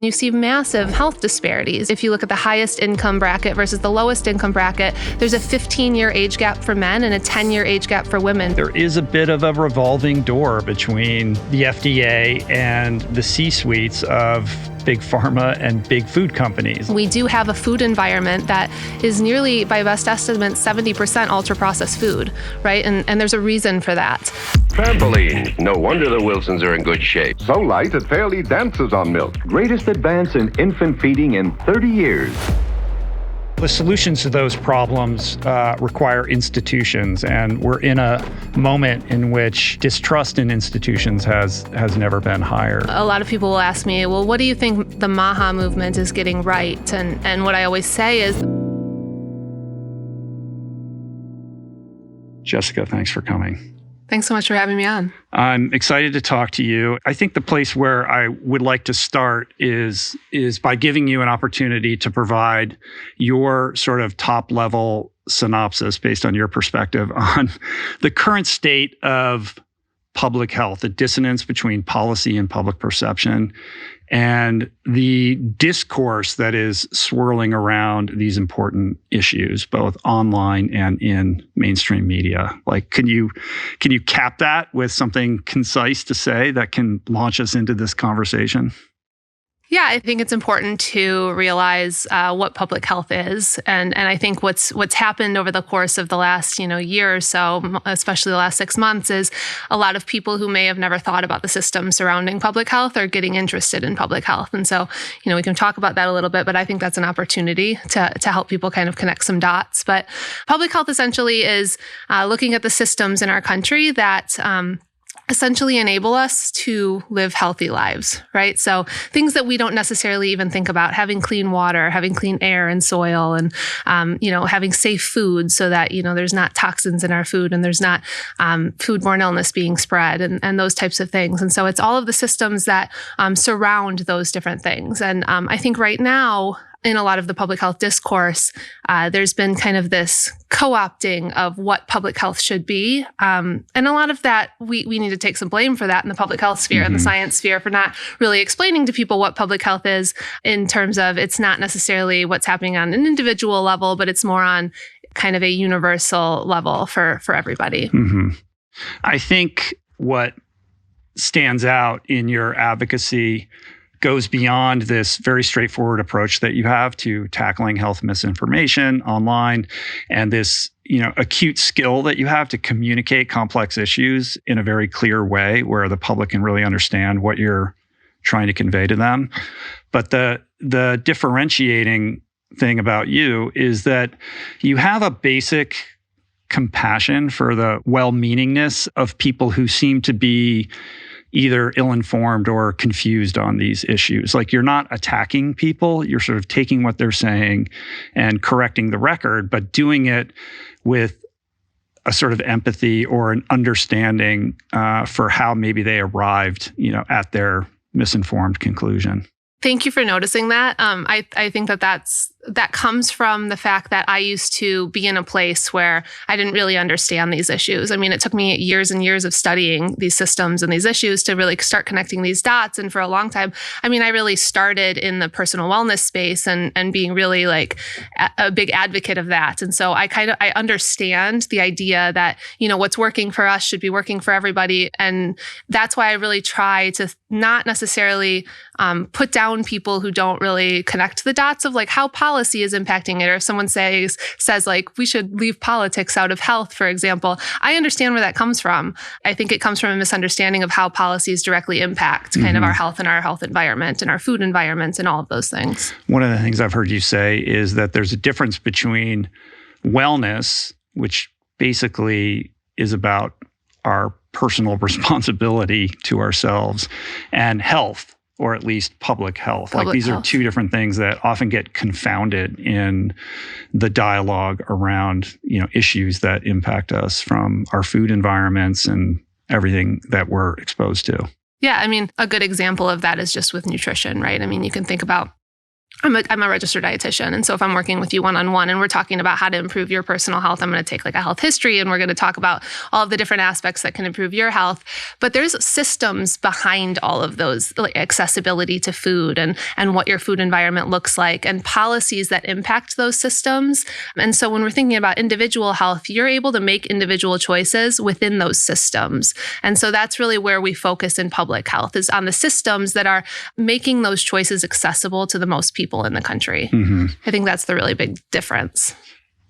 You see massive health disparities. If you look at the highest income bracket versus the lowest income bracket, there's a 15-year age gap for men and a 10-year age gap for women. There is a bit of a revolving door between the FDA and the C-suites of big pharma and big food companies. We do have a food environment that is nearly, by best estimate, 70% ultra-processed food, right? And there's a reason for that. Trampoline. No wonder the Wilsons are in good shape. So light it fairly dances on milk. Greatest advance in infant feeding in 30 years. The solutions to those problems require institutions, and we're in a moment in which distrust in institutions has never been higher. A lot of people will ask me, well, what do you think the MAHA movement is getting right? And what I always say is... Jessica, thanks for coming. Thanks so much for having me on. I'm excited to talk to you. I think the place where I would like to start is by giving you an opportunity to provide your sort of top-level synopsis based on your perspective on the current state of public health, the dissonance between policy and public perception, and the discourse that is swirling around these important issues, both online and in mainstream media. Like, can you cap that with something concise to say that can launch us into this conversation? Yeah, I think it's important to realize what public health is, and I think what's happened over the course of the last year or so, especially the last 6 months, is a lot of people who may have never thought about the system surrounding public health are getting interested in public health, and so we can talk about that a little bit. But I think that's an opportunity to help people kind of connect some dots. But public health essentially is looking at the systems in our country that essentially enable us to live healthy lives, right? So things that we don't necessarily even think about, having clean water, having clean air and soil, and, having safe food so that, there's not toxins in our food and there's not foodborne illness being spread and those types of things. And so it's all of the systems that surround those different things. And I think right now, in a lot of the public health discourse, there's been kind of this co-opting of what public health should be. And a lot of that, we need to take some blame for that in the public health sphere and the science sphere for not really explaining to people what public health is, in terms of it's not necessarily what's happening on an individual level, but it's more on kind of a universal level for everybody. Mm-hmm. I think what stands out in your advocacy goes beyond this very straightforward approach that you have to tackling health misinformation online, and this, acute skill that you have to communicate complex issues in a very clear way where the public can really understand what you're trying to convey to them. But the differentiating thing about you is that you have a basic compassion for the well-meaningness of people who seem to be either ill-informed or confused on these issues. Like, you're not attacking people, you're sort of taking what they're saying and correcting the record, but doing it with a sort of empathy or an understanding for how maybe they arrived, at their misinformed conclusion. Thank you for noticing that. I think that comes from the fact that I used to be in a place where I didn't really understand these issues. I mean, it took me years and years of studying these systems and these issues to really start connecting these dots. And for a long time, I really started in the personal wellness space and being really like a big advocate of that. And so I understand the idea that, what's working for us should be working for everybody. And that's why I really try to not necessarily put down people who don't really connect the dots of like how policy is impacting it. Or if someone says like, we should leave politics out of health, for example, I understand where that comes from. I think it comes from a misunderstanding of how policies directly impact kind of our health and our health environment and our food environment and all of those things. One of the things I've heard you say is that there's a difference between wellness, which basically is about our personal responsibility to ourselves, and health, or at least public health. Like, these are two different things that often get confounded in the dialogue around, issues that impact us, from our food environments and everything that we're exposed to. Yeah, a good example of that is just with nutrition, right? You can think about I'm a registered dietitian. And so if I'm working with you one-on-one and we're talking about how to improve your personal health, I'm going to take like a health history and we're going to talk about all of the different aspects that can improve your health. But there's systems behind all of those, like accessibility to food and what your food environment looks like and policies that impact those systems. And so when we're thinking about individual health, you're able to make individual choices within those systems. And so that's really where we focus in public health, is on the systems that are making those choices accessible to the most people in the country. Mm-hmm. I think that's the really big difference.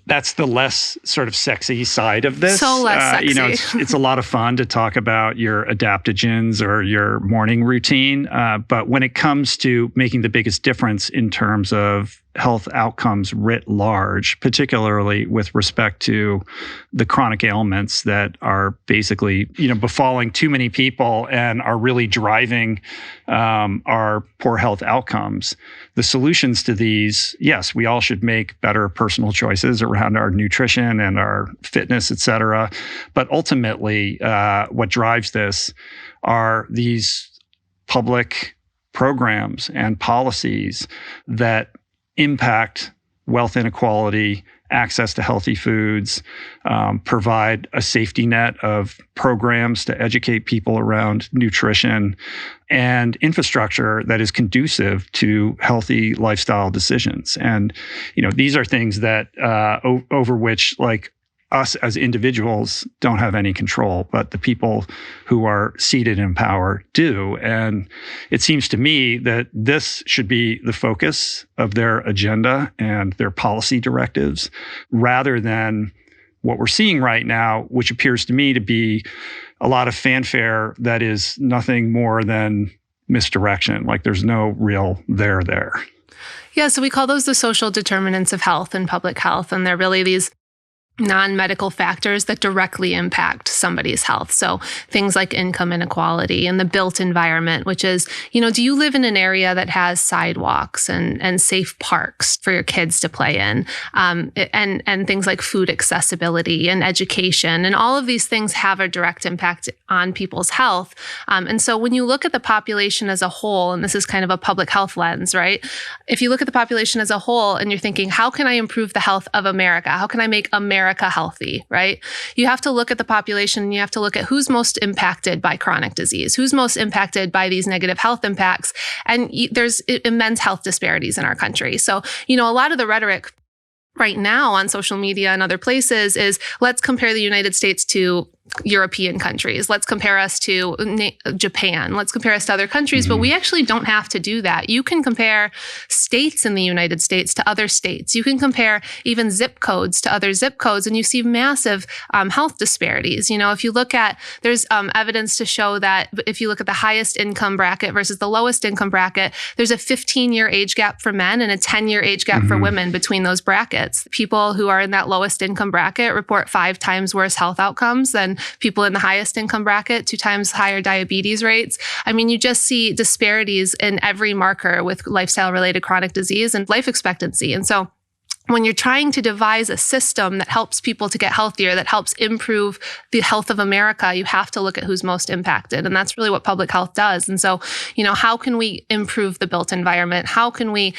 That's the less sort of sexy side of this. So less sexy. It's a lot of fun to talk about your adaptogens or your morning routine. But when it comes to making the biggest difference in terms of health outcomes writ large, particularly with respect to the chronic ailments that are basically, befalling too many people and are really driving our poor health outcomes. The solutions to these, yes, we all should make better personal choices around our nutrition and our fitness, et cetera. But ultimately, what drives this are these public programs and policies that impact wealth inequality, access to healthy foods, provide a safety net of programs to educate people around nutrition, and infrastructure that is conducive to healthy lifestyle decisions. And, these are things that over which, like, us as individuals don't have any control, but the people who are seated in power do. And it seems to me that this should be the focus of their agenda and their policy directives, rather than what we're seeing right now, which appears to me to be a lot of fanfare that is nothing more than misdirection. Like, there's no real there. Yeah, so we call those the social determinants of health and public health. And they're really these non-medical factors that directly impact somebody's health. So things like income inequality and the built environment, which is, do you live in an area that has sidewalks and safe parks for your kids to play in? And things like food accessibility and education. And all of these things have a direct impact on people's health. And so when you look at the population as a whole, and this is kind of a public health lens, right? If you look at the population as a whole and you're thinking, how can I improve the health of America? How can I make America healthy, right? You have to look at the population and you have to look at who's most impacted by chronic disease, who's most impacted by these negative health impacts. And there's immense health disparities in our country. So, a lot of the rhetoric right now on social media and other places is, let's compare the United States to European countries. Let's compare us to Japan. Let's compare us to other countries. Mm-hmm. But we actually don't have to do that. You can compare states in the United States to other states. You can compare even zip codes to other zip codes, and you see massive health disparities. If you look at, there's evidence to show that if you look at the highest income bracket versus the lowest income bracket, there's a 15-year age gap for men and a 10-year age gap for women between those brackets. People who are in that lowest income bracket report 5 times worse health outcomes than people in the highest income bracket, 2 times higher diabetes rates. I mean, you just see disparities in every marker with lifestyle-related chronic disease and life expectancy. And so when you're trying to devise a system that helps people to get healthier, that helps improve the health of America, you have to look at who's most impacted. And that's really what public health does. And so, how can we improve the built environment? How can we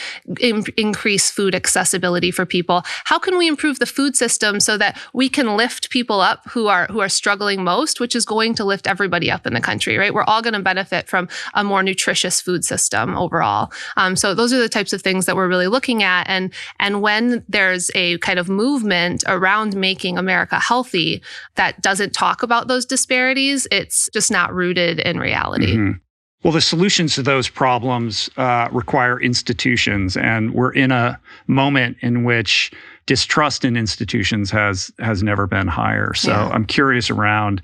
increase food accessibility for people? How can we improve the food system so that we can lift people up who are struggling most, which is going to lift everybody up in the country, right? We're all going to benefit from a more nutritious food system overall. So those are the types of things that we're really looking at. And when there's a kind of movement around making America healthy that doesn't talk about those disparities, it's just not rooted in reality. Mm-hmm. Well, the solutions to those problems require institutions, and we're in a moment in which distrust in institutions has never been higher. So I'm curious around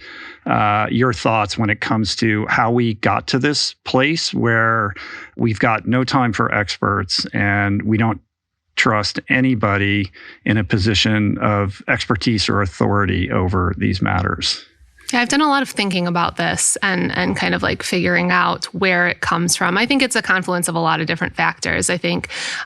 your thoughts when it comes to how we got to this place where we've got no time for experts and we don't trust anybody in a position of expertise or authority over these matters. Yeah, I've done a lot of thinking about this and kind of like figuring out where it comes from. I think it's a confluence of a lot of different factors.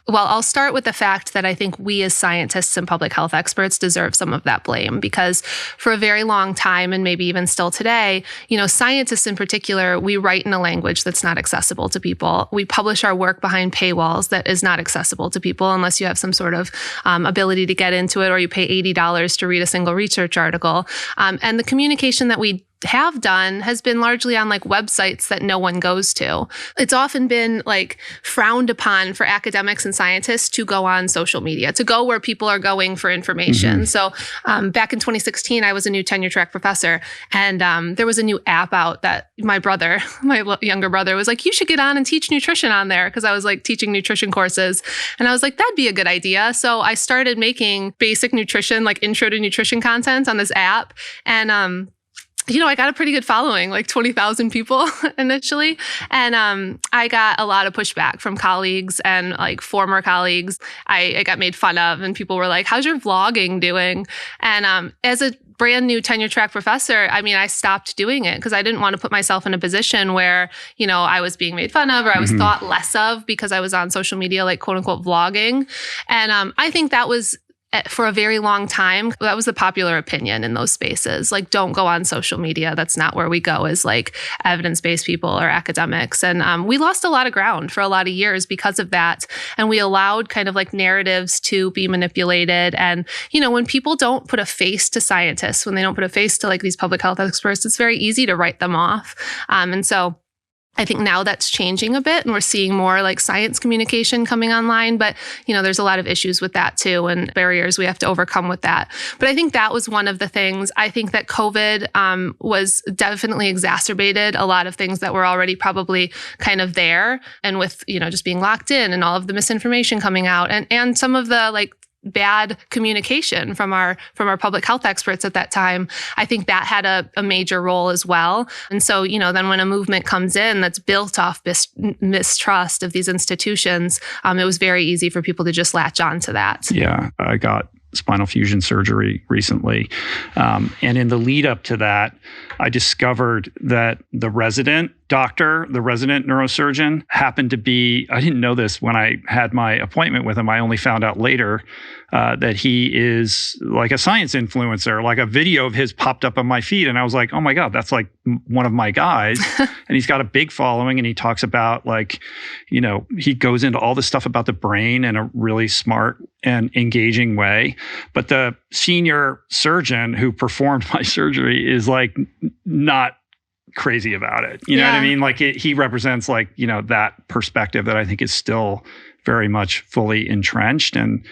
I'll start with the fact that I think we as scientists and public health experts deserve some of that blame, because for a very long time, and maybe even still today, scientists in particular, we write in a language that's not accessible to people. We publish our work behind paywalls that is not accessible to people unless you have some sort of ability to get into it, or you pay $80 to read a single research article. And the communication that we have done has been largely on like websites that no one goes to. It's often been like frowned upon for academics and scientists to go on social media, to go where people are going for information. So back in 2016, I was a new tenure track professor, and there was a new app out that my younger brother was like, you should get on and teach nutrition on there, because I was like teaching nutrition courses. And I was like, that'd be a good idea. So I started making basic nutrition, like intro to nutrition content on this app. And I got a pretty good following, like 20,000 people initially. And I got a lot of pushback from colleagues and like former colleagues. I got made fun of, and people were like, how's your vlogging doing? And as a brand new tenure track professor, I stopped doing it because I didn't want to put myself in a position where, I was being made fun of, or I was thought less of because I was on social media, like quote unquote vlogging. And I think that was, for a very long time, that was the popular opinion in those spaces. Like, don't go on social media. That's not where we go as like evidence-based people or academics. And we lost a lot of ground for a lot of years because of that. And we allowed kind of like narratives to be manipulated. And, when people don't put a face to scientists, when they don't put a face to like these public health experts, it's very easy to write them off. And so I think now that's changing a bit, and we're seeing more like science communication coming online. But, there's a lot of issues with that too, and barriers we have to overcome with that. But I think that was one of the things. I think that COVID was definitely exacerbated a lot of things that were already probably kind of there. And with, just being locked in and all of the misinformation coming out, and some of the like bad communication from our public health experts at that time, I think that had a major role as well. And so, then when a movement comes in that's built off mistrust of these institutions, it was very easy for people to just latch on to that. Yeah, I got spinal fusion surgery recently. And in the lead up to that, I discovered that the resident neurosurgeon happened to be, I didn't know this when I had my appointment with him. I only found out later that he is like a science influencer. Like a video of his popped up on my feed, and I was like, oh my God, that's like one of my guys. And he's got a big following, and he talks about like, he goes into all this stuff about the brain in a really smart and engaging way. But the senior surgeon who performed my surgery is like not crazy about it. You know what I mean? Like he represents like, that perspective that I think is still very much fully entrenched. And,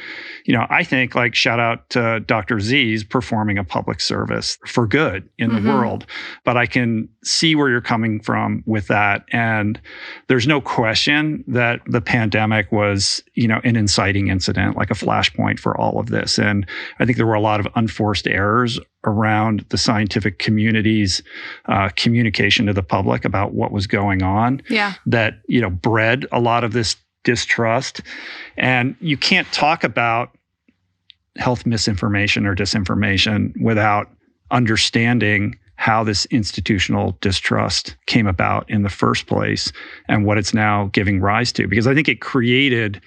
I think like shout out to Dr. Z's performing a public service for good in the world. But I can see where you're coming from with that. And there's no question that the pandemic was, an inciting incident, like a flashpoint for all of this. And I think there were a lot of unforced errors around the scientific community's communication to the public about what was going on. Yeah. That, bred a lot of this distrust. And you can't talk about health misinformation or disinformation without understanding how this institutional distrust came about in the first place and what it's now giving rise to. Because I think it created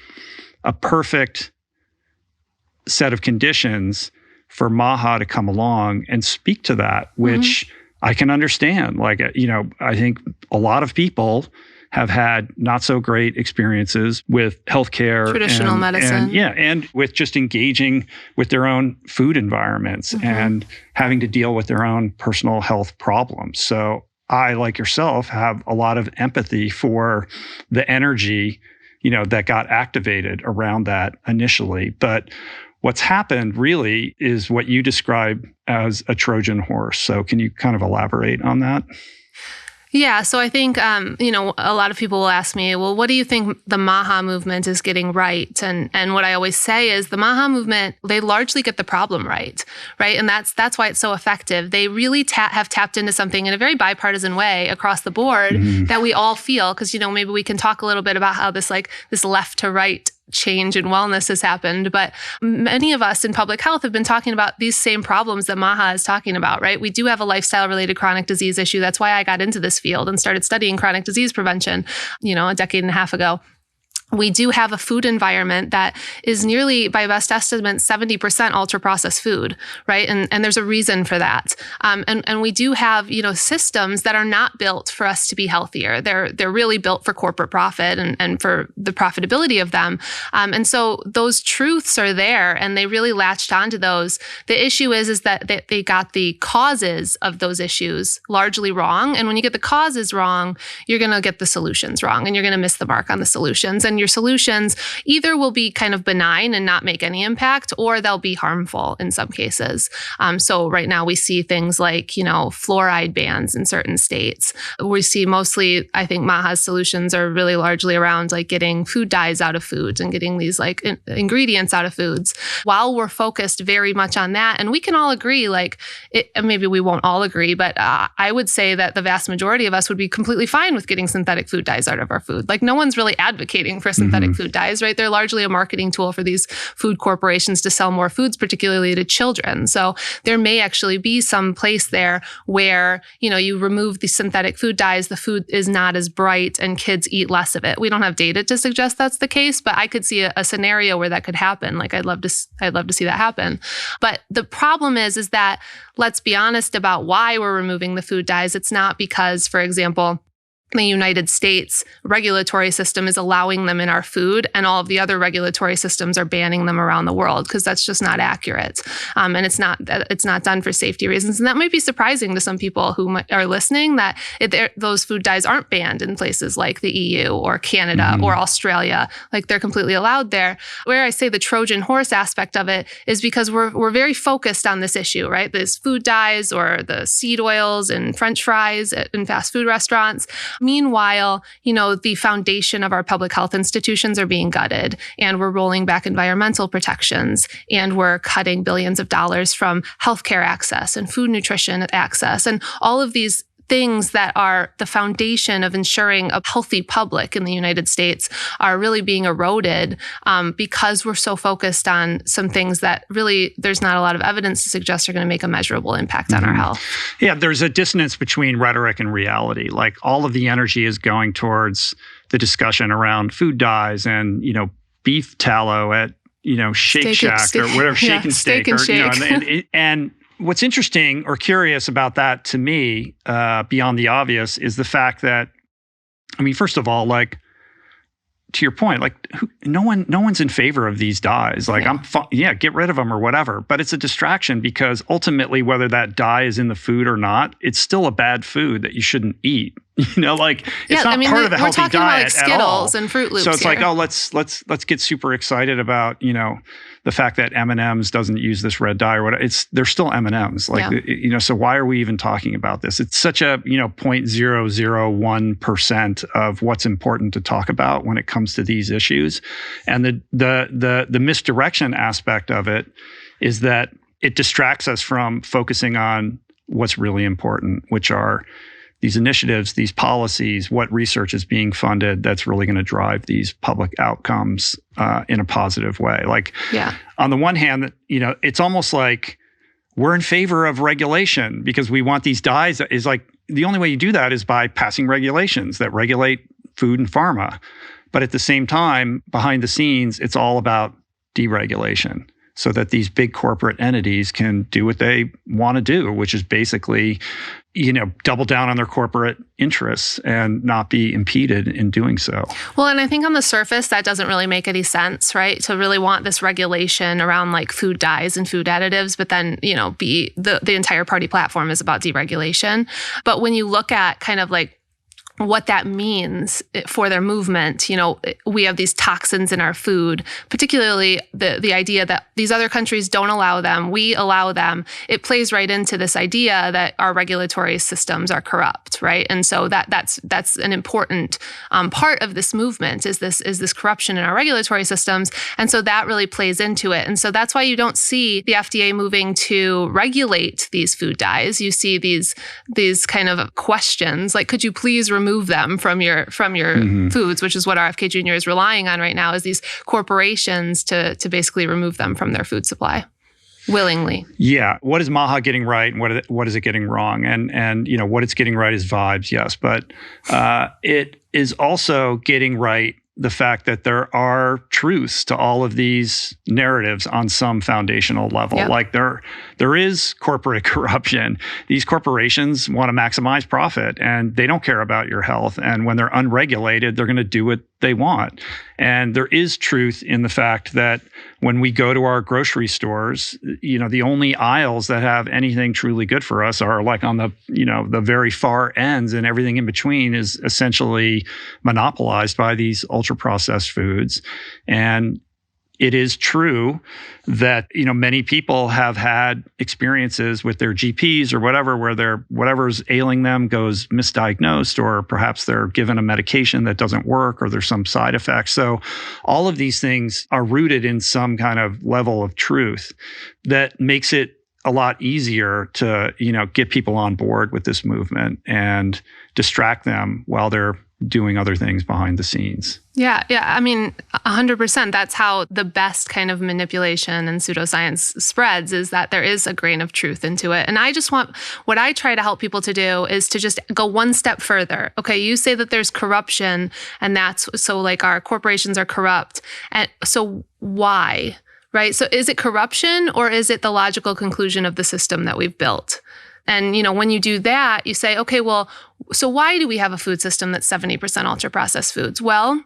a perfect set of conditions for Maha to come along and speak to that, which I can understand. Like, I think a lot of people have had not so great experiences with healthcare, traditional medicine. And with just engaging with their own food environments and having to deal with their own personal health problems. So I, like yourself, have a lot of empathy for the energy, that got activated around that initially. But what's happened really is what you describe as a Trojan horse. So can you kind of elaborate on that? Yeah. So I think, a lot of people will ask me, well, what do you think the Maha movement is getting right? And what I always say is the Maha movement, they largely get the problem right? And that's why it's so effective. They really have tapped into something in a very bipartisan way across the board that we all feel. Because, maybe we can talk a little bit about how this left to right change in wellness has happened, but many of us in public health have been talking about these same problems that Maha is talking about, right? We do have a lifestyle-related chronic disease issue. That's why I got into this field and started studying chronic disease prevention, a decade and a half ago. We do have a food environment that is nearly, by best estimate, 70% ultra-processed food, right? And there's a reason for that. And we do have, systems that are not built for us to be healthier. They're really built for corporate profit and for the profitability of them. And so those truths are there, and they really latched onto those. The issue is that they got the causes of those issues largely wrong. And when you get the causes wrong, you're going to get the solutions wrong, and you're going to miss the mark on the solutions. And your solutions either will be kind of benign and not make any impact, or they'll be harmful in some cases. So right now we see things like, fluoride bans in certain states. We see mostly, I think Maha's solutions are really largely around like getting food dyes out of foods and getting these like ingredients out of foods. While we're focused very much on that, and we can all agree, maybe we won't all agree, but I would say that the vast majority of us would be completely fine with getting synthetic food dyes out of our food. Like no one's really advocating for synthetic food dyes, right? They're largely a marketing tool for these food corporations to sell more foods, particularly to children. So there may actually be some place there where, you remove the synthetic food dyes, the food is not as bright and kids eat less of it. We don't have data to suggest that's the case, but I could see a scenario where that could happen. Like I'd love to see that happen. But the problem is that let's be honest about why we're removing the food dyes. It's not because, for example, the United States regulatory system is allowing them in our food, and all of the other regulatory systems are banning them around the world, because that's just not accurate. And it's not done for safety reasons. And that might be surprising to some people who are listening, that those food dyes aren't banned in places like the EU or Canada or Australia. Like they're completely allowed there. Where I say the Trojan horse aspect of it is because we're very focused on this issue, right? This food dyes or the seed oils and French fries in fast food restaurants. Meanwhile, the foundation of our public health institutions are being gutted, and we're rolling back environmental protections, and we're cutting billions of dollars from healthcare access and food nutrition access, and all of these things that are the foundation of ensuring a healthy public in the United States are really being eroded because we're so focused on some things that really there's not a lot of evidence to suggest are going to make a measurable impact on our health. Yeah, there's a dissonance between rhetoric and reality. Like all of the energy is going towards the discussion around food dyes and, beef tallow at, Shake Shack or whatever, Shake and Steak. And what's interesting or curious about that to me, beyond the obvious, is the fact that, first of all, to your point, no one's in favor of these dyes. Get rid of them or whatever. But it's a distraction, because ultimately, whether that dye is in the food or not, it's still a bad food that you shouldn't eat. It's not part of a healthy diet at all. We're talking about Skittles and Fruit Loops. So it's let's get super excited about the fact that M&M's doesn't use this red dye or whatever. They're still M&M's. So why are we even talking about this? It's such a 0.001% of what's important to talk about when it comes to these issues. And the misdirection aspect of it is that it distracts us from focusing on what's really important, which are these initiatives, these policies, what research is being funded that's really going to drive these public outcomes in a positive way. On the one hand, it's almost like we're in favor of regulation because we want these dyes. Is like the only way you do that is by passing regulations that regulate food and pharma. But at the same time, behind the scenes, it's all about deregulation, so that these big corporate entities can do what they want to do, which is basically, double down on their corporate interests and not be impeded in doing so. Well, and I think on the surface, that doesn't really make any sense, right? To really want this regulation around food dyes and food additives, but then, the entire party platform is about deregulation. But when you look at kind of what that means for their movement. We have these toxins in our food, particularly the idea that these other countries don't allow them, we allow them. It plays right into this idea that our regulatory systems are corrupt, right? And so that's an important part of this movement is this corruption in our regulatory systems. And so that really plays into it. And so that's why you don't see the FDA moving to regulate these food dyes. You see these kind of questions, could you please remove remove them from your foods, which is what RFK Jr. is relying on right now, is these corporations to basically remove them from their food supply willingly. Yeah. What is MAHA getting right and what is it getting wrong? And what it's getting right is vibes, yes. But it is also getting right the fact that there are truths to all of these narratives on some foundational level. Yep. Like there is corporate corruption. These corporations want to maximize profit and they don't care about your health. And when they're unregulated, they're going to do what they want. And there is truth in the fact that when we go to our grocery stores, the only aisles that have anything truly good for us are like on the very far ends, and everything in between is essentially monopolized by these ultra processed foods. And it is true that, many people have had experiences with their GPs or whatever, where whatever's ailing them goes misdiagnosed, or perhaps they're given a medication that doesn't work, or there's some side effect. So all of these things are rooted in some kind of level of truth that makes it a lot easier to, get people on board with this movement and distract them while they're doing other things behind the scenes. Yeah. I mean, 100%. That's how the best kind of manipulation and pseudoscience spreads, is that there is a grain of truth into it. And what I try to help people to do is to just go one step further. Okay, you say that there's corruption, and so like our corporations are corrupt. And so why? Right? So is it corruption, or is it the logical conclusion of the system that we've built? And, when you do that, you say, okay, well, so why do we have a food system that's 70% ultra-processed foods? Well,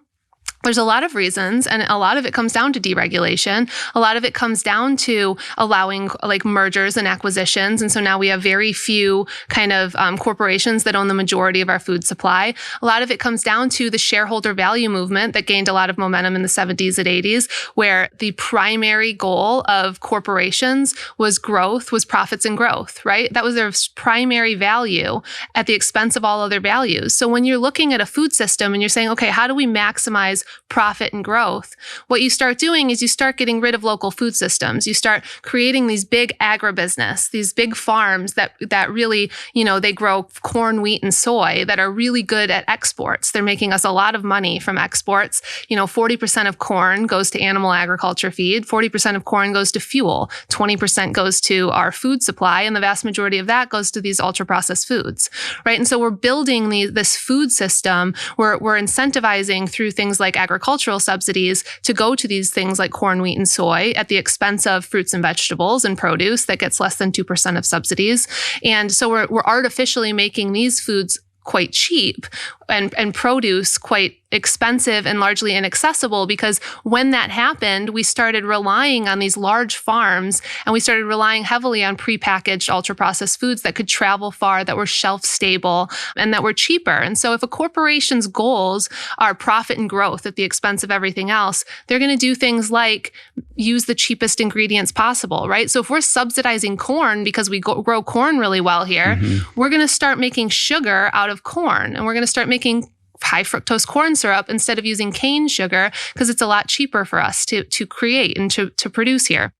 there's a lot of reasons, and a lot of it comes down to deregulation. A lot of it comes down to allowing like mergers and acquisitions. And so now we have very few kind of corporations that own the majority of our food supply. A lot of it comes down to the shareholder value movement that gained a lot of momentum in the 70s and 80s, where the primary goal of corporations was profits and growth, right? That was their primary value at the expense of all other values. So when you're looking at a food system and you're saying, okay, how do we maximize profit and growth? What you start doing is you start getting rid of local food systems. You start creating these big agribusiness, these big farms that really, they grow corn, wheat, and soy that are really good at exports. They're making us a lot of money from exports. 40% of corn goes to animal agriculture feed, 40% of corn goes to fuel, 20% goes to our food supply, and the vast majority of that goes to these ultra-processed foods, right? And so we're building this food system. We're incentivizing through things like agricultural subsidies to go to these things like corn, wheat, and soy at the expense of fruits and vegetables and produce that gets less than 2% of subsidies. And so we're artificially making these foods quite cheap and produce quite expensive and largely inaccessible, because when that happened, we started relying on these large farms, and we started relying heavily on prepackaged ultra-processed foods that could travel far, that were shelf-stable, and that were cheaper. And so if a corporation's goals are profit and growth at the expense of everything else, they're going to do things like use the cheapest ingredients possible, right? So if we're subsidizing corn because we grow corn really well here, we're going to start making sugar out of corn, and we're going to start making high fructose corn syrup instead of using cane sugar, because it's a lot cheaper for us to create and to produce here.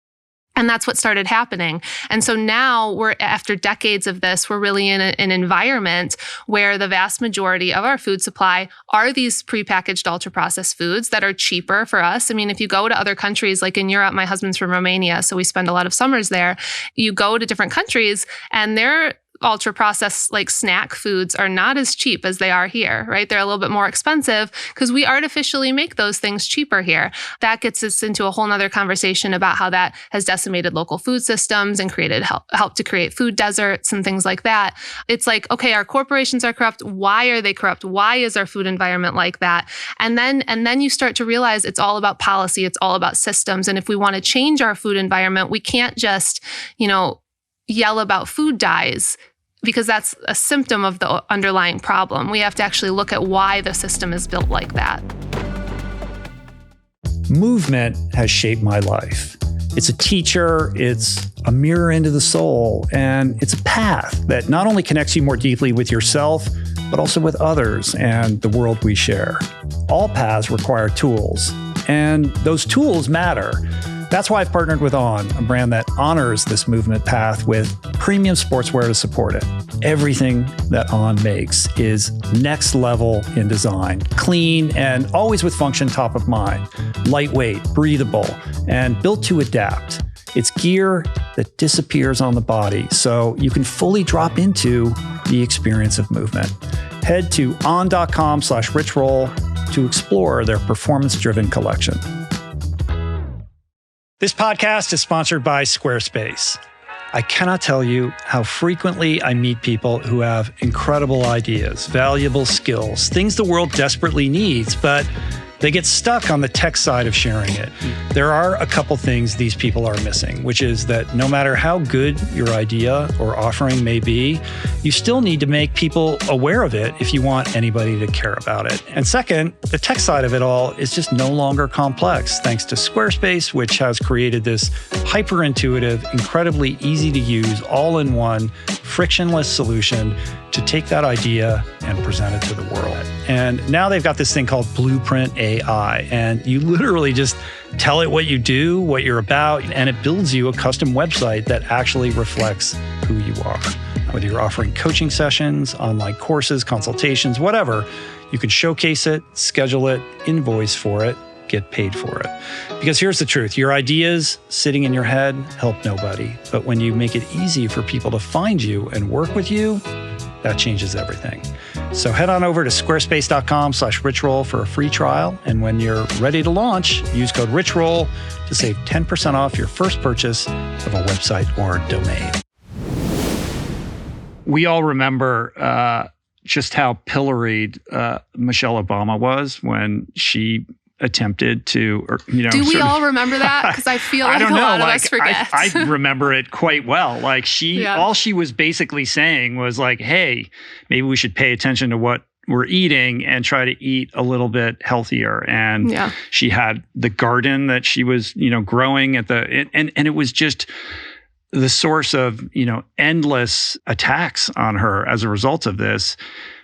And that's what started happening. And so now after decades of this, we're really in an environment where the vast majority of our food supply are these prepackaged ultra-processed foods that are cheaper for us. I mean, if you go to other countries, like in Europe, my husband's from Romania, so we spend a lot of summers there. You go to different countries and they're ultra-processed like snack foods are not as cheap as they are here, right? They're a little bit more expensive because we artificially make those things cheaper here. That gets us into a whole nother conversation about how that has decimated local food systems and helped to create food deserts and things like that. It's like, okay, our corporations are corrupt. Why are they corrupt? Why is our food environment like that? And then you start to realize it's all about policy. It's all about systems. And if we want to change our food environment, we can't just, yell about food dyes, because that's a symptom of the underlying problem. We have to actually look at why the system is built like that. Movement has shaped my life. It's a teacher, it's a mirror into the soul, and it's a path that not only connects you more deeply with yourself, but also with others and the world we share. All paths require tools, and those tools matter. That's why I've partnered with On, a brand that honors this movement path with premium sportswear to support it. Everything that On makes is next level in design, clean, and always with function top of mind, lightweight, breathable, and built to adapt. It's gear that disappears on the body, so you can fully drop into the experience of movement. Head to on.com/richroll to explore their performance-driven collection. This podcast is sponsored by Squarespace. I cannot tell you how frequently I meet people who have incredible ideas, valuable skills, things the world desperately needs, but they get stuck on the tech side of sharing it. There are a couple things these people are missing, which is that no matter how good your idea or offering may be, you still need to make people aware of it if you want anybody to care about it. And second, the tech side of it all is just no longer complex, thanks to Squarespace, which has created this hyper-intuitive, incredibly easy to use, all-in-one, frictionless solution to take that idea and present it to the world. And now they've got this thing called Blueprint AI, and you literally just tell it what you do, what you're about, and it builds you a custom website that actually reflects who you are. Whether you're offering coaching sessions, online courses, consultations, whatever, you can showcase it, schedule it, invoice for it, get paid for it. Because here's the truth, your ideas sitting in your head help nobody. But when you make it easy for people to find you and work with you, that changes everything. So head on over to squarespace.com/richroll for a free trial. And when you're ready to launch, use code RICHROLL to save 10% off your first purchase of a website or domain. We all remember just how pilloried Michelle Obama was when she attempted to, do we all remember that? Because I feel like a lot of us forget. I remember it quite well. Like all she was basically saying was like, hey, maybe we should pay attention to what we're eating and try to eat a little bit healthier. And she had the garden that she was, growing at and it was just the source of, endless attacks on her as a result of this.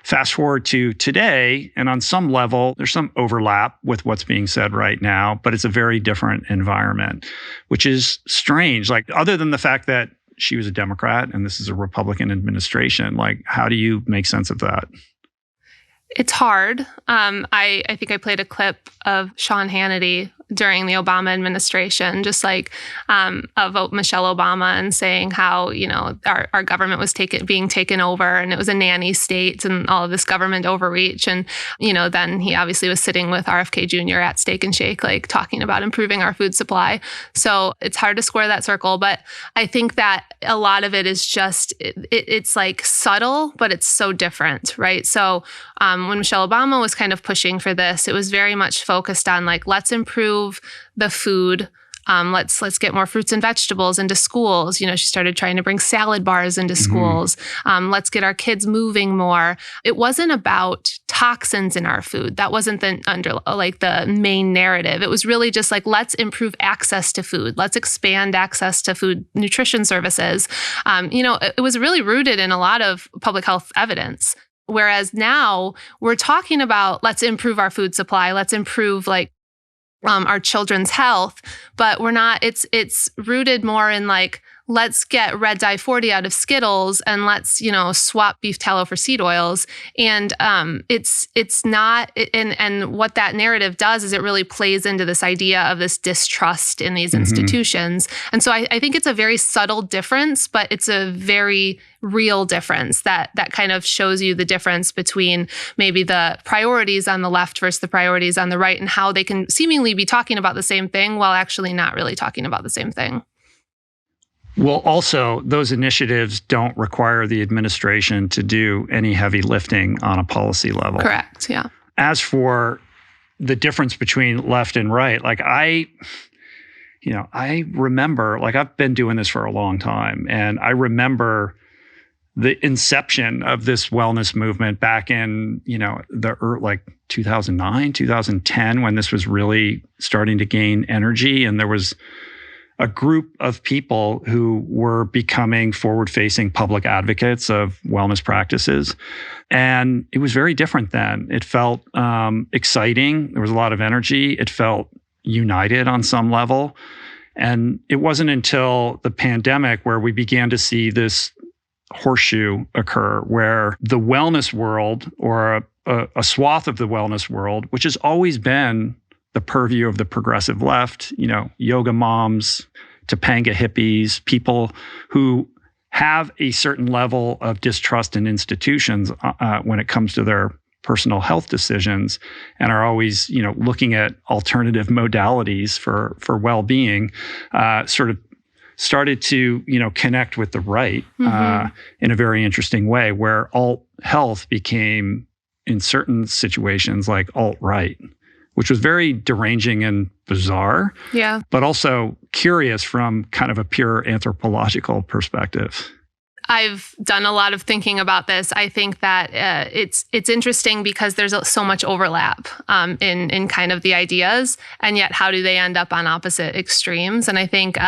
Fast forward to today, and on some level, there's some overlap with what's being said right now, but it's a very different environment, which is strange. Like, other than the fact that she was a Democrat and this is a Republican administration, like, how do you make sense of that? It's hard. I think I played a clip of Sean Hannity during the Obama administration, just like of Michelle Obama, and saying how, our government was being taken over, and it was a nanny state and all of this government overreach. And, then he obviously was sitting with RFK Jr. at Steak and Shake, like talking about improving our food supply. So it's hard to square that circle. But I think that a lot of it is just, it's like subtle, but it's so different, right? So when Michelle Obama was kind of pushing for this, it was very much focused on like, let's improve the food. Let's get more fruits and vegetables into schools. She started trying to bring salad bars into schools. Let's get our kids moving more. It wasn't about toxins in our food. That wasn't the main narrative. It was really just like, let's improve access to food. Let's expand access to food nutrition services. It was really rooted in a lot of public health evidence. Whereas now we're talking about, let's improve our food supply. Let's improve our children's health, but we're not, it's rooted more in like, let's get red dye 40 out of Skittles and let's, swap beef tallow for seed oils. And it's not, and what that narrative does is it really plays into this idea of this distrust in these institutions. And so I think it's a very subtle difference, but it's a very real difference that kind of shows you the difference between maybe the priorities on the left versus the priorities on the right, and how they can seemingly be talking about the same thing while actually not really talking about the same thing. Well, also, those initiatives don't require the administration to do any heavy lifting on a policy level. Correct, yeah. As for the difference between left and right, like I remember, like I've been doing this for a long time, and I remember the inception of this wellness movement back in, the 2009, 2010, when this was really starting to gain energy, and there was a group of people who were becoming forward-facing public advocates of wellness practices. And it was very different then. It felt exciting. There was a lot of energy. It felt united on some level. And it wasn't until the pandemic where we began to see this horseshoe occur, where the wellness world, or a swath of the wellness world, which has always been the purview of the progressive left, yoga moms, Topanga hippies, people who have a certain level of distrust in institutions when it comes to their personal health decisions, and are always, looking at alternative modalities for well-being, sort of started to, connect with the right in a very interesting way, where alt health became, in certain situations, like alt-right, which was very deranging and bizarre, but also curious from kind of a pure anthropological perspective. I've done a lot of thinking about this. I think that it's interesting because there's so much overlap in kind of the ideas, and yet how do they end up on opposite extremes? And I think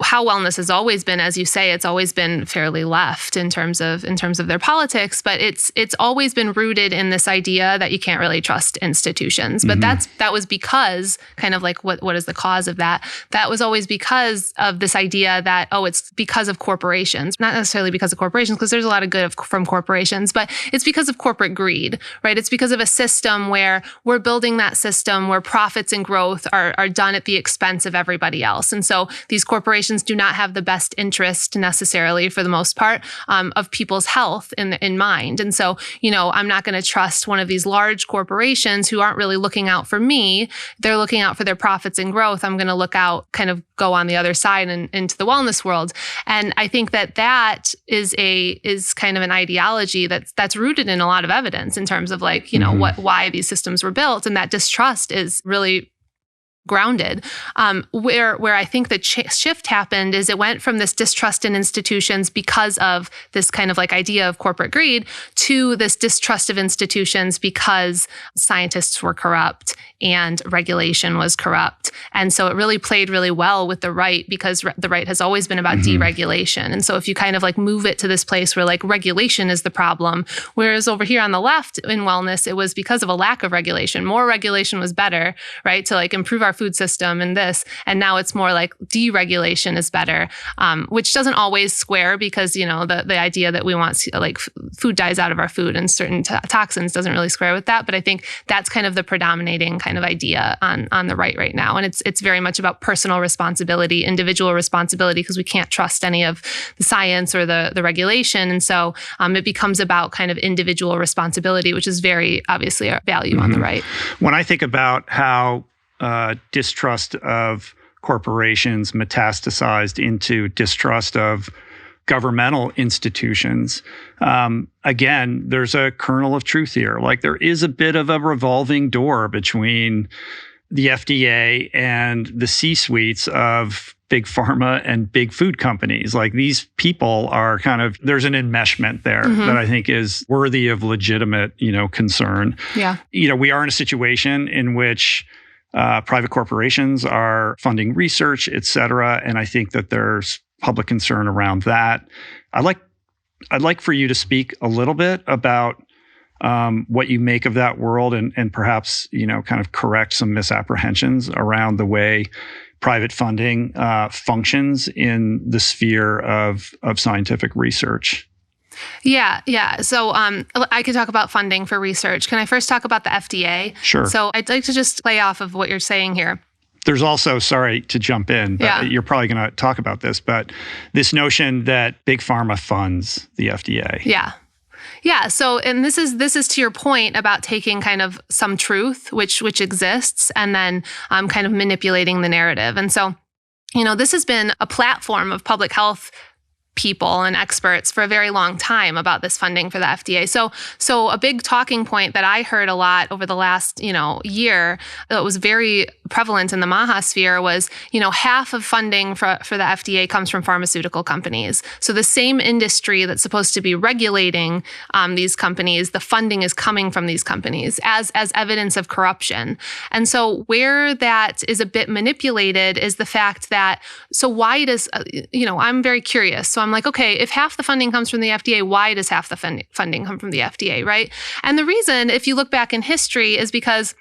how wellness has always been, as you say, it's always been fairly left in terms of their politics, but it's always been rooted in this idea that you can't really trust institutions. But that was because, kind of like what is the cause of that? That was always because of this idea that, it's because of corporations, not necessarily because of corporations, because there's a lot of good from corporations, but it's because of corporate greed, right? It's because of a system where we're building that system where profits and growth are done at the expense of everybody else. And so these corporations do not have the best interest necessarily, for the most part, of people's health in mind. And so, I'm not going to trust one of these large corporations who aren't really looking out for me. They're looking out for their profits and growth. I'm going to go on the other side and into the wellness world. And I think that is kind of an ideology that's rooted in a lot of evidence in terms of why these systems were built. And that distrust is really grounded. Where I think the shift happened is it went from this distrust in institutions because of this kind of idea of corporate greed to this distrust of institutions because scientists were corrupt and regulation was corrupt. And so it really played really well with the right, because the right has always been about deregulation. And so if you kind of move it to this place where regulation is the problem, whereas over here on the left in wellness, it was because of a lack of regulation. More regulation was better, right? To improve our food system and this. And now it's more deregulation is better, which doesn't always square, because, the idea that we want food dyes out of our food and certain toxins doesn't really square with that. But I think that's kind of the predominating kind of idea on the right now. And it's very much about personal responsibility, individual responsibility, because we can't trust any of the science or the regulation. And so it becomes about kind of individual responsibility, which is very obviously a value on the right. When I think about how distrust of corporations metastasized into distrust of governmental institutions, again, there's a kernel of truth here. There is a bit of a revolving door between the FDA and the C-suites of big pharma and big food companies. These people are there's an enmeshment there that I think is worthy of legitimate, concern. Yeah. We are in a situation in which private corporations are funding research, et cetera. And I think that there's public concern around that. I'd like for you to speak a little bit about what you make of that world, and perhaps, kind of correct some misapprehensions around the way private funding functions in the sphere of scientific research. Yeah. So I could talk about funding for research. Can I first talk about the FDA? Sure. So I'd like to just play off of what you're saying here. There's also, sorry to jump in, but you're probably going to talk about this, but this notion that big pharma funds the FDA. Yeah. So, and this is to your point about taking kind of some truth, which exists, and then kind of manipulating the narrative. And so, this has been a platform of public health people and experts for a very long time about this funding for the FDA. So a big talking point that I heard a lot over the last, year that was very prevalent in the MAHA sphere was, half of funding for the FDA comes from pharmaceutical companies. So the same industry that's supposed to be regulating these companies, the funding is coming from these companies as evidence of corruption. And so where that is a bit manipulated is the fact that, so why does, I'm very curious. So I'm like, okay, if half the funding comes from the FDA, why does half the funding come from the FDA, right? And the reason, if you look back in history, is because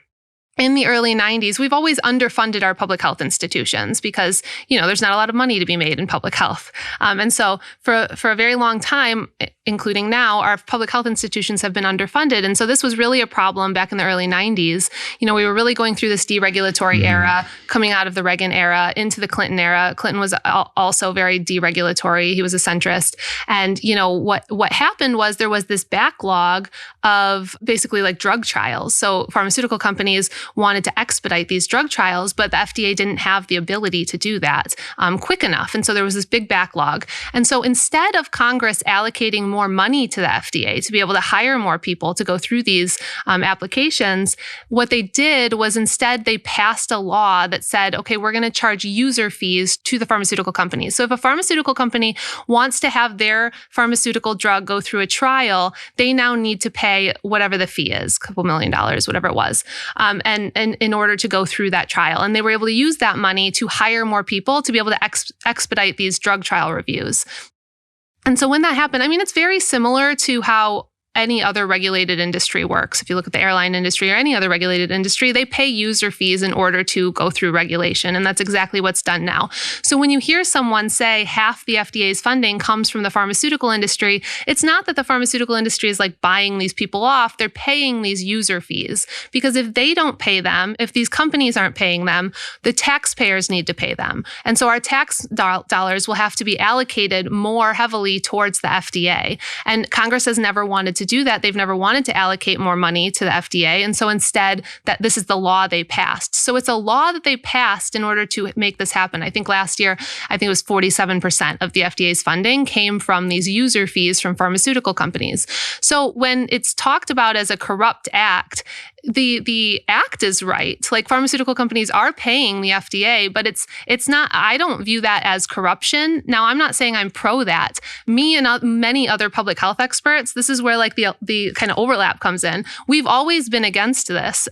in the early 90s, we've always underfunded our public health institutions because, there's not a lot of money to be made in public health. And so for a very long time, including now, our public health institutions have been underfunded. And so this was really a problem back in the early 90s. We were really going through this deregulatory era, coming out of the Reagan era into the Clinton era. Clinton was also very deregulatory. He was a centrist. And, what happened was there was this backlog of basically like drug trials. So pharmaceutical companies wanted to expedite these drug trials, but the FDA didn't have the ability to do that quick enough. And so there was this big backlog. And so instead of Congress allocating more money to the FDA to be able to hire more people to go through these applications, what they did was instead they passed a law that said, okay, we're going to charge user fees to the pharmaceutical companies. So if a pharmaceutical company wants to have their pharmaceutical drug go through a trial, they now need to pay whatever the fee is, a couple $1 million, whatever it was. And in order to go through that trial. And they were able to use that money to hire more people to be able to expedite these drug trial reviews. And so when that happened, it's very similar to how any other regulated industry works. If you look at the airline industry or any other regulated industry, they pay user fees in order to go through regulation. And that's exactly what's done now. So when you hear someone say half the FDA's funding comes from the pharmaceutical industry, it's not that the pharmaceutical industry is like buying these people off. They're paying these user fees. Because if they don't pay them, if these companies aren't paying them, the taxpayers need to pay them. And so our tax dollars will have to be allocated more heavily towards the FDA. And Congress has never wanted to do that. They've never wanted to allocate more money to the FDA. And so instead, that this is the law they passed. So it's a law that they passed in order to make this happen. I think last year, it was 47% of the FDA's funding came from these user fees from pharmaceutical companies. So when it's talked about as a corrupt act, the act is right. Like pharmaceutical companies are paying the FDA, but it's not, I don't view that as corruption. Now, I'm not saying I'm pro that. Me and many other public health experts, this is where like the kind of overlap comes in. We've always been against this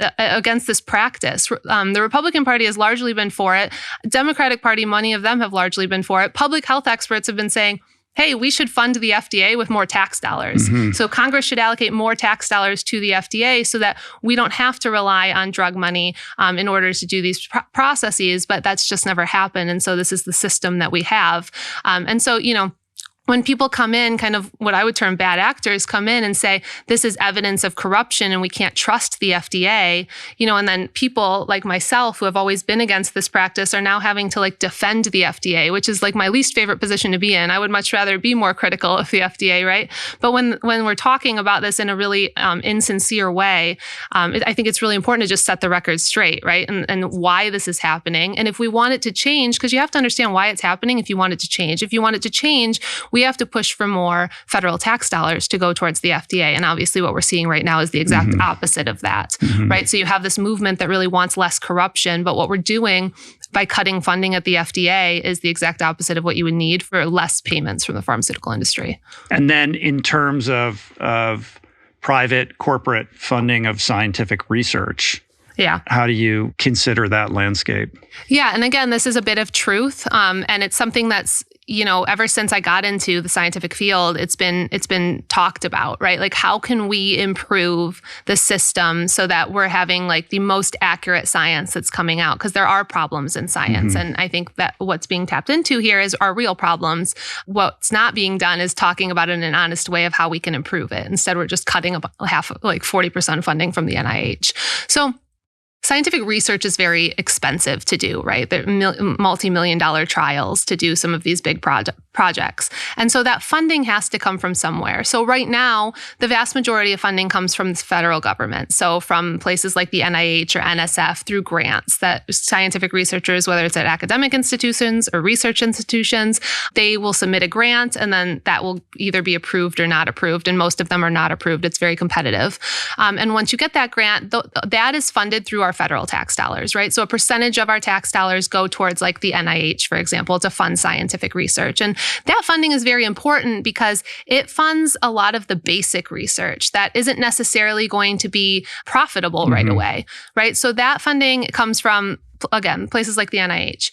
practice. The Republican Party has largely been for it. Democratic Party, many of them have largely been for it. Public health experts have been saying, hey, we should fund the FDA with more tax dollars. Mm-hmm. So Congress should allocate more tax dollars to the FDA so that we don't have to rely on drug money in order to do these processes, but that's just never happened. And so this is the system that we have. And so, when people come in, kind of what I would term bad actors come in and say, this is evidence of corruption and we can't trust the FDA, and then people like myself who have always been against this practice are now having to like defend the FDA, which is like my least favorite position to be in. I would much rather be more critical of the FDA, right? But when we're talking about this in a really insincere way, I think it's really important to just set the record straight, right? And why this is happening. And if we want it to change, because you have to understand why it's happening if you want it to change. If you want it to change, we have to push for more federal tax dollars to go towards the FDA. And obviously what we're seeing right now is the exact opposite of that, right? So you have this movement that really wants less corruption, but what we're doing by cutting funding at the FDA is the exact opposite of what you would need for less payments from the pharmaceutical industry. And then in terms of private corporate funding of scientific research, how do you consider that landscape? Yeah. And again, this is a bit of truth. And it's something that's, ever since I got into the scientific field, it's been talked about, right? Like, how can we improve the system so that we're having like the most accurate science that's coming out? Because there are problems in science. And I think that what's being tapped into here are real problems. What's not being done is talking about it in an honest way of how we can improve it. Instead, we're just cutting half, like 40% funding from the NIH. So scientific research is very expensive to do, right? They're multi-million-dollar trials to do some of these big projects. And so that funding has to come from somewhere. So right now, the vast majority of funding comes from the federal government. So from places like the NIH or NSF through grants that scientific researchers, whether it's at academic institutions or research institutions, they will submit a grant and then that will either be approved or not approved. And most of them are not approved. It's very competitive. And once you get that grant, that is funded through our federal tax dollars, right? So a percentage of our tax dollars go towards like the NIH, for example, to fund scientific research. And that funding is very important because it funds a lot of the basic research that isn't necessarily going to be profitable right away, right? So that funding comes from again, places like the NIH.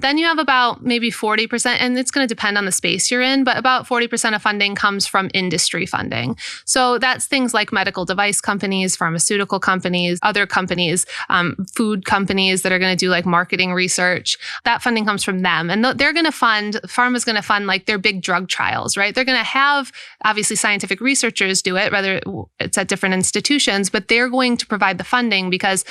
Then you have about maybe 40%, and it's going to depend on the space you're in, but about 40% of funding comes from industry funding. So that's things like medical device companies, pharmaceutical companies, other companies, food companies that are going to do like marketing research. That funding comes from them. And they're going to pharma's going to fund like their big drug trials, right? They're going to have, obviously, scientific researchers do it, whether it's at different institutions, but they're going to provide the funding because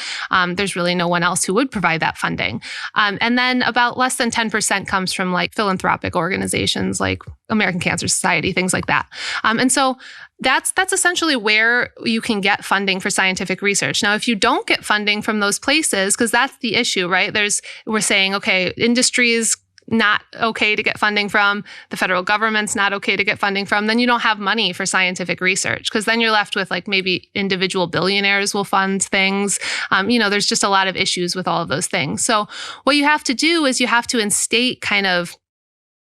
there's really no one else who would provide that funding. And then about less than 10% comes from like philanthropic organizations like American Cancer Society, things like that. And so that's essentially where you can get funding for scientific research. Now, if you don't get funding from those places, because that's the issue, right? We're saying, okay, industry is not okay to get funding from, the federal government's not okay to get funding from, then you don't have money for scientific research, because then you're left with like maybe individual billionaires will fund things. There's just a lot of issues with all of those things. So what you have to do is you have to instate kind of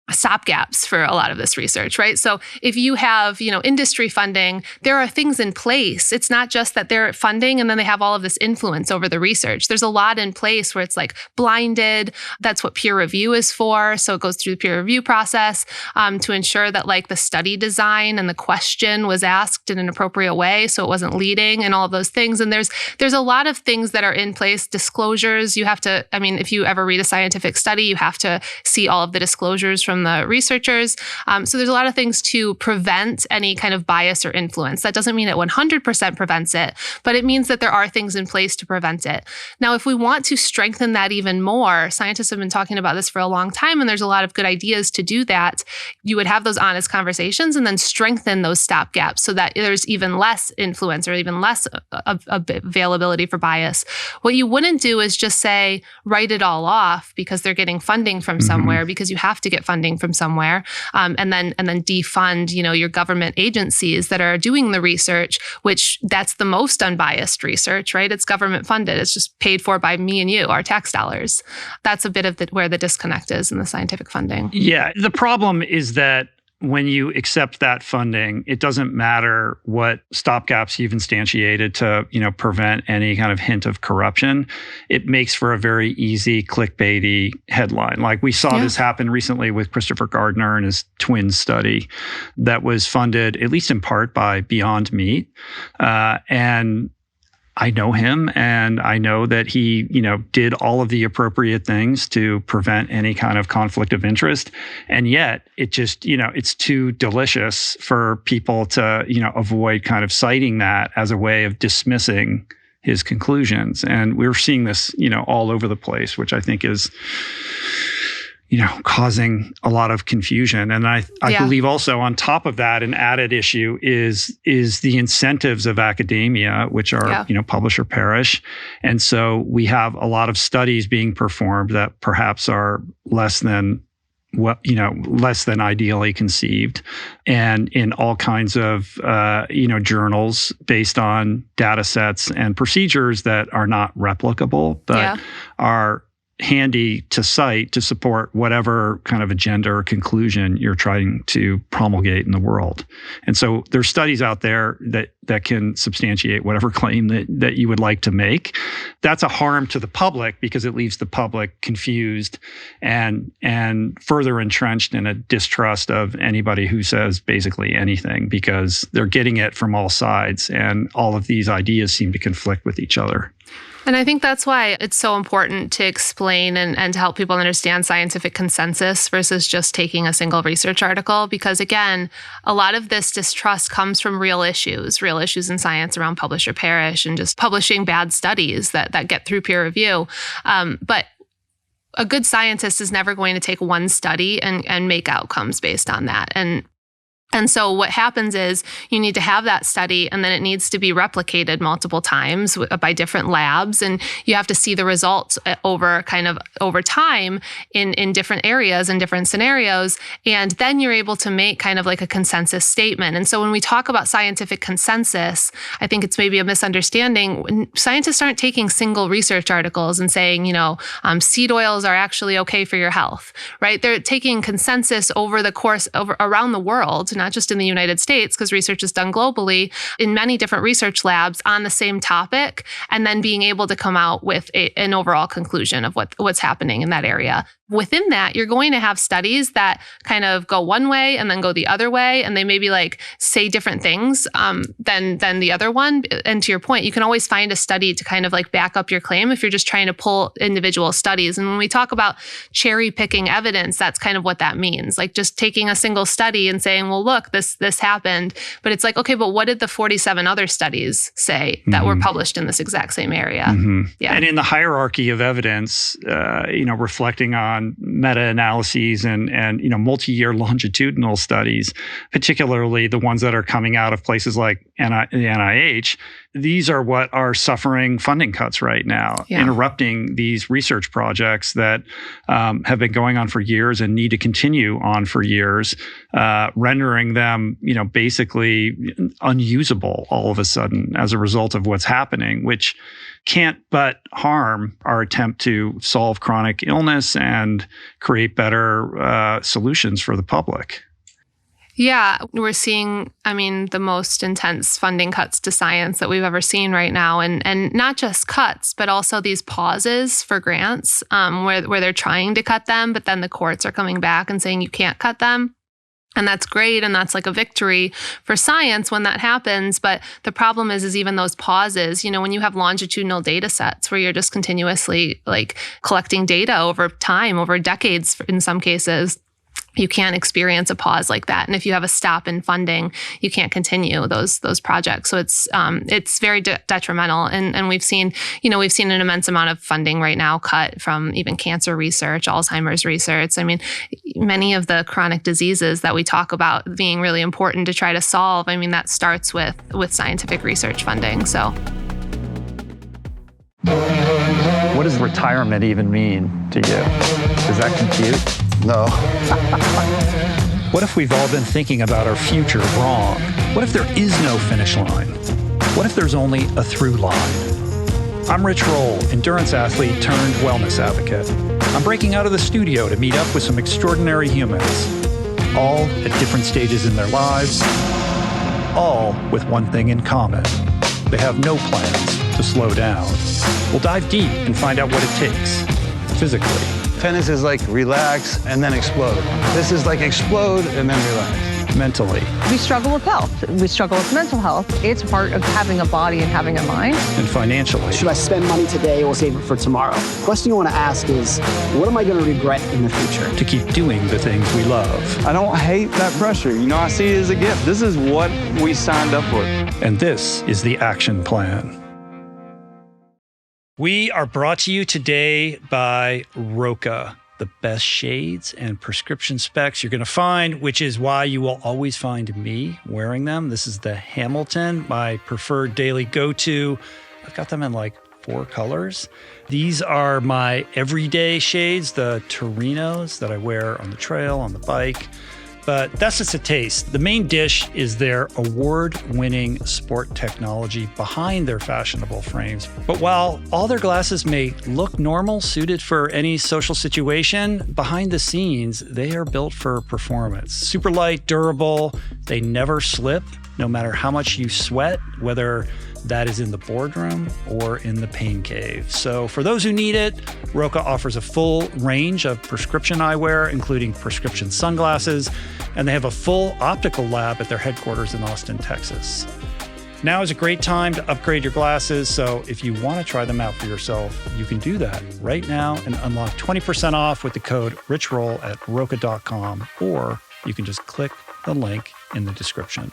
stopgaps for a lot of this research, right? So if you have, industry funding, there are things in place. It's not just that they're funding and then they have all of this influence over the research. There's a lot in place where it's like blinded. That's what peer review is for. So it goes through the peer review process to ensure that like the study design and the question was asked in an appropriate way, so it wasn't leading and all of those things. And there's a lot of things that are in place. Disclosures, you have to, if you ever read a scientific study, you have to see all of the disclosures from the researchers. So there's a lot of things to prevent any kind of bias or influence. That doesn't mean it 100% prevents it, but it means that there are things in place to prevent it. Now, if we want to strengthen that even more, scientists have been talking about this for a long time, and there's a lot of good ideas to do that. You would have those honest conversations and then strengthen those stopgaps so that there's even less influence or even less availability for bias. What you wouldn't do is just say, write it all off because they're getting funding from somewhere, because you have to get funding from somewhere, and then defund, your government agencies that are doing the research, which that's the most unbiased research, right? It's government funded. It's just paid for by me and you, our tax dollars. That's a bit of where the disconnect is in the scientific funding. Yeah, the problem is that when you accept that funding, it doesn't matter what stopgaps you've instantiated to, prevent any kind of hint of corruption. It makes for a very easy clickbaity headline. Like we saw this happen recently with Christopher Gardner and his twins study that was funded, at least in part, by Beyond Meat. And I know him, and I know that he, did all of the appropriate things to prevent any kind of conflict of interest. And yet it just, it's too delicious for people to, avoid kind of citing that as a way of dismissing his conclusions. And we're seeing this, all over the place, which I think is, causing a lot of confusion. And I believe also on top of that, an added issue is the incentives of academia, which are, publish or perish. And so we have a lot of studies being performed that perhaps are less than ideally conceived, and in all kinds of, journals based on data sets and procedures that are not replicable, but are handy to cite to support whatever kind of agenda or conclusion you're trying to promulgate in the world. And so there's studies out there that can substantiate whatever claim that you would like to make. That's a harm to the public because it leaves the public confused and further entrenched in a distrust of anybody who says basically anything, because they're getting it from all sides and all of these ideas seem to conflict with each other. And I think that's why it's so important to explain and to help people understand scientific consensus versus just taking a single research article. Because again, a lot of this distrust comes from real issues in science around publish or perish and just publishing bad studies that get through peer review. But a good scientist is never going to take one study and make outcomes based on that. And so what happens is you need to have that study, and then it needs to be replicated multiple times by different labs. And you have to see the results over time in different areas and different scenarios. And then you're able to make kind of like a consensus statement. And so when we talk about scientific consensus, I think it's maybe a misunderstanding. Scientists aren't taking single research articles and saying, seed oils are actually okay for your health, right? They're taking consensus over the course around the world, not just in the United States, because research is done globally, in many different research labs on the same topic, and then being able to come out with an overall conclusion of what's happening in that area. Within that, you're going to have studies that kind of go one way and then go the other way, and they maybe like say different things than the other one. And to your point, you can always find a study to kind of like back up your claim if you're just trying to pull individual studies. And when we talk about cherry picking evidence, that's kind of what that means. Like just taking a single study and saying, well, look, this happened. But it's like, okay, but what did the 47 other studies say that were published in this exact same area? Yeah. And in the hierarchy of evidence, reflecting on meta-analyses and multi-year longitudinal studies, particularly the ones that are coming out of places like the NIH, these are what are suffering funding cuts right now, interrupting these research projects that have been going on for years and need to continue on for years, rendering them, basically unusable all of a sudden as a result of what's happening, which can't but harm our attempt to solve chronic illness and create better solutions for the public. Yeah, we're seeing, the most intense funding cuts to science that we've ever seen right now. And not just cuts, but also these pauses for grants where they're trying to cut them, but then the courts are coming back and saying you can't cut them. And that's great. And that's like a victory for science when that happens. But the problem is even those pauses, when you have longitudinal data sets where you're just continuously like collecting data over time, over decades in some cases, you can't experience a pause like that. And if you have a stop in funding, you can't continue those projects. So it's very detrimental. And we've seen an immense amount of funding right now cut from even cancer research, Alzheimer's research. Many of the chronic diseases that we talk about being really important to try to solve, that starts with scientific research funding. So what does retirement even mean to you? Does that compute? No. What if we've all been thinking about our future wrong? What if there is no finish line? What if there's only a through line? I'm Rich Roll, endurance athlete turned wellness advocate. I'm breaking out of the studio to meet up with some extraordinary humans, all at different stages in their lives, all with one thing in common. They have no plans to slow down. We'll dive deep and find out what it takes, physically. Tennis is like relax and then explode. This is like explode and then relax. Mentally. We struggle with health. We struggle with mental health. It's part of having a body and having a mind. And financially. Should I spend money today or save it for tomorrow? The question you want to ask is, what am I going to regret in the future? To keep doing the things we love. I don't hate that pressure. I see it as a gift. This is what we signed up for. And this is the action plan. We are brought to you today by Roca, the best shades and prescription specs you're going to find, which is why you will always find me wearing them. This is the Hamilton, my preferred daily go-to. I've got them in like 4 colors. These are my everyday shades, the Torinos that I wear on the trail, on the bike. But that's just a taste. The main dish is their award-winning sport technology behind their fashionable frames. But while all their glasses may look normal, suited for any social situation, behind the scenes, they are built for performance. Super light, durable, they never slip, no matter how much you sweat, whether that is in the boardroom or in the pain cave. So for those who need it, Roca offers a full range of prescription eyewear, including prescription sunglasses, and they have a full optical lab at their headquarters in Austin, Texas. Now is a great time to upgrade your glasses, so if you want to try them out for yourself, you can do that right now and unlock 20% off with the code RichRoll at Roca.com, or you can just click the link in the description.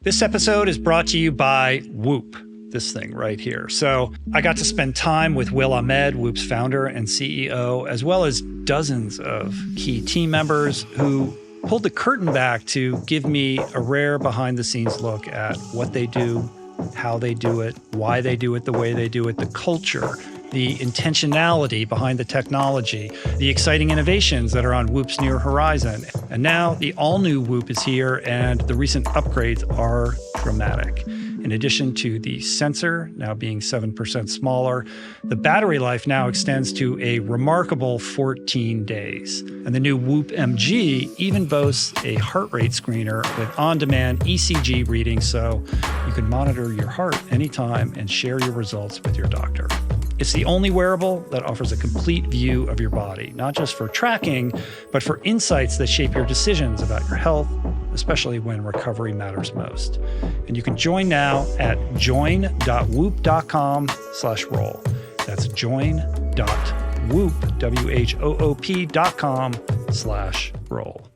This episode is brought to you by Whoop, this thing right here. So I got to spend time with Will Ahmed, Whoop's founder and CEO, as well as dozens of key team members who pulled the curtain back to give me a rare behind-the-scenes look at what they do, how they do it, why they do it the way they do it, the culture, the intentionality behind the technology, the exciting innovations that are on Whoop's near horizon. And now the all-new Whoop is here, and the recent upgrades are dramatic. In addition to the sensor now being 7% smaller, the battery life now extends to a remarkable 14 days. And the new Whoop MG even boasts a heart rate screener with on-demand ECG readings, so you can monitor your heart anytime and share your results with your doctor. It's the only wearable that offers a complete view of your body, not just for tracking, but for insights that shape your decisions about your health, especially when recovery matters most. And you can join now at join.whoop.com/roll. That's join.whoop.com/roll.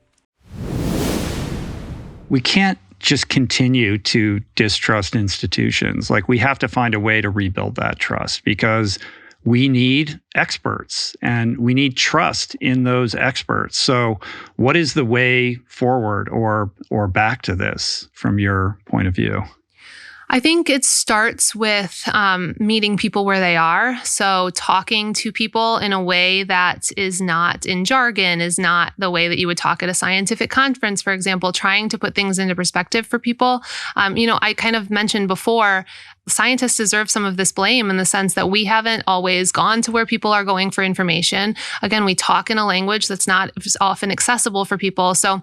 We can't just continue to distrust institutions. Like, we have to find a way to rebuild that trust, because we need experts and we need trust in those experts. So what is the way forward or back to this from your point of view? I think it starts with meeting people where they are. So talking to people in a way that is not in jargon, is not the way that you would talk at a scientific conference, for example, trying to put things into perspective for people. I kind of mentioned before, scientists deserve some of this blame in the sense that we haven't always gone to where people are going for information. Again, we talk in a language that's not often accessible for people. So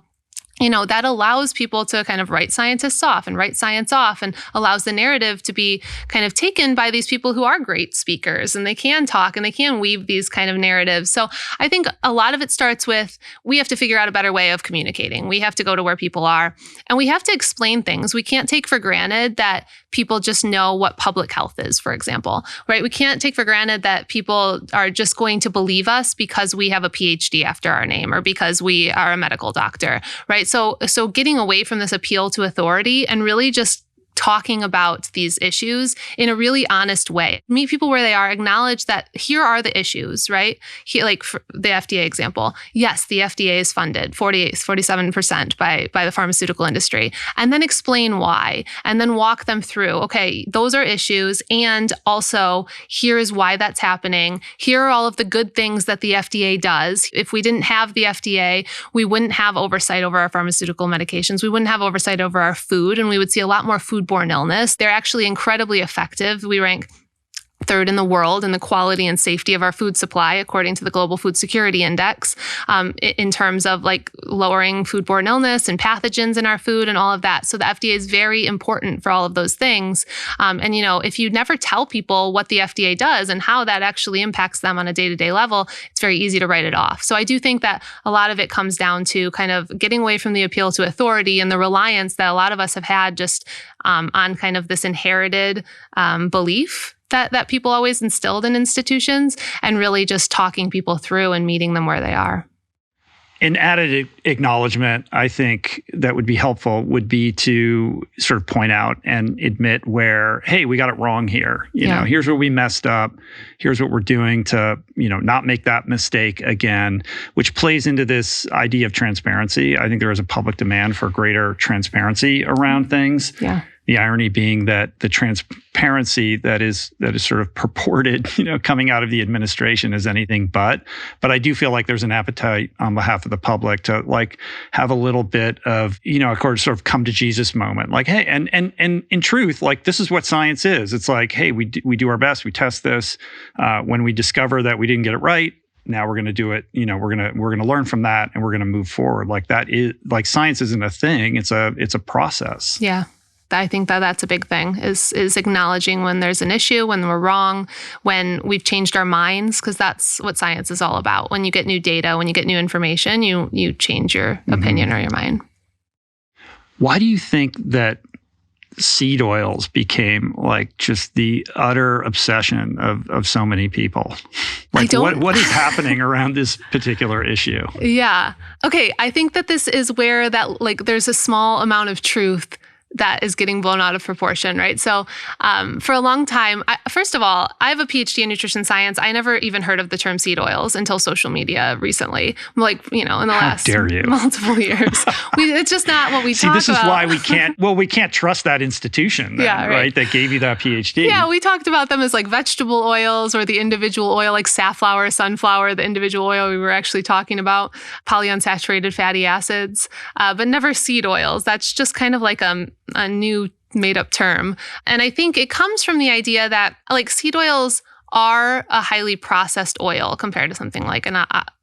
that allows people to kind of write scientists off and write science off, and allows the narrative to be kind of taken by these people who are great speakers and they can talk and they can weave these kind of narratives. So I think a lot of it starts with, we have to figure out a better way of communicating. We have to go to where people are and we have to explain things. We can't take for granted that people just know what public health is, for example, right? We can't take for granted that people are just going to believe us because we have a PhD after our name or because we are a medical doctor, right? So getting away from this appeal to authority and really just talking about these issues in a really honest way. Meet people where they are, acknowledge that here are the issues, right? Like for the FDA example, yes, the FDA is funded 47% by the pharmaceutical industry, and then explain why, and then walk them through, okay, those are issues, and also here is why that's happening. Here are all of the good things that the FDA does. If we didn't have the FDA, we wouldn't have oversight over our pharmaceutical medications. We wouldn't have oversight over our food, and we would see a lot more foodborne illness. They're actually incredibly effective. We rank third in the world in the quality and safety of our food supply, according to the Global Food Security Index, in terms of like lowering foodborne illness and pathogens in our food and all of that. So the FDA is very important for all of those things. And if you never tell people what the FDA does and how that actually impacts them on a day-to-day level, it's very easy to write it off. So I do think that a lot of it comes down to kind of getting away from the appeal to authority and the reliance that a lot of us have had just on kind of this inherited belief that people always instilled in institutions, and really just talking people through and meeting them where they are. An added acknowledgement, I think, that would be helpful would be to sort of point out and admit where, hey, we got it wrong here. You know, here's where we messed up. Here's what we're doing to, not make that mistake again, which plays into this idea of transparency. I think there is a public demand for greater transparency around things. Yeah. The irony being that the transparency that is sort of purported, coming out of the administration is anything but. But I do feel like there's an appetite on behalf of the public to like have a little bit of, sort of come to Jesus moment. Like, hey, and in truth, like this is what science is. It's like, hey, we do our best. We test this. When we discover that we didn't get it right, now we're going to do it. We're going to learn from that and we're going to move forward. Like that is like science isn't a thing. It's a process. Yeah. I think that's a big thing is acknowledging when there's an issue, when we're wrong, when we've changed our minds, because that's what science is all about. When you get new data, when you get new information, you change your opinion or your mind. Why do you think that seed oils became like just the utter obsession of so many people? Like what is happening around this particular issue? Yeah. Okay. I think that this is where that like there's a small amount of truth that is getting blown out of proportion, right? So for a long time, first of all, I have a PhD in nutrition science. I never even heard of the term seed oils until social media recently. Like, in the last multiple years. It's just not what we talk about. See, this is why we can't trust that institution, then, right? That gave you that PhD. Yeah, we talked about them as like vegetable oils or the individual oil, like safflower, sunflower, the individual oil we were actually talking about, polyunsaturated fatty acids, but never seed oils. That's just kind of like a new made up term. And I think it comes from the idea that like seed oils are a highly processed oil compared to something like an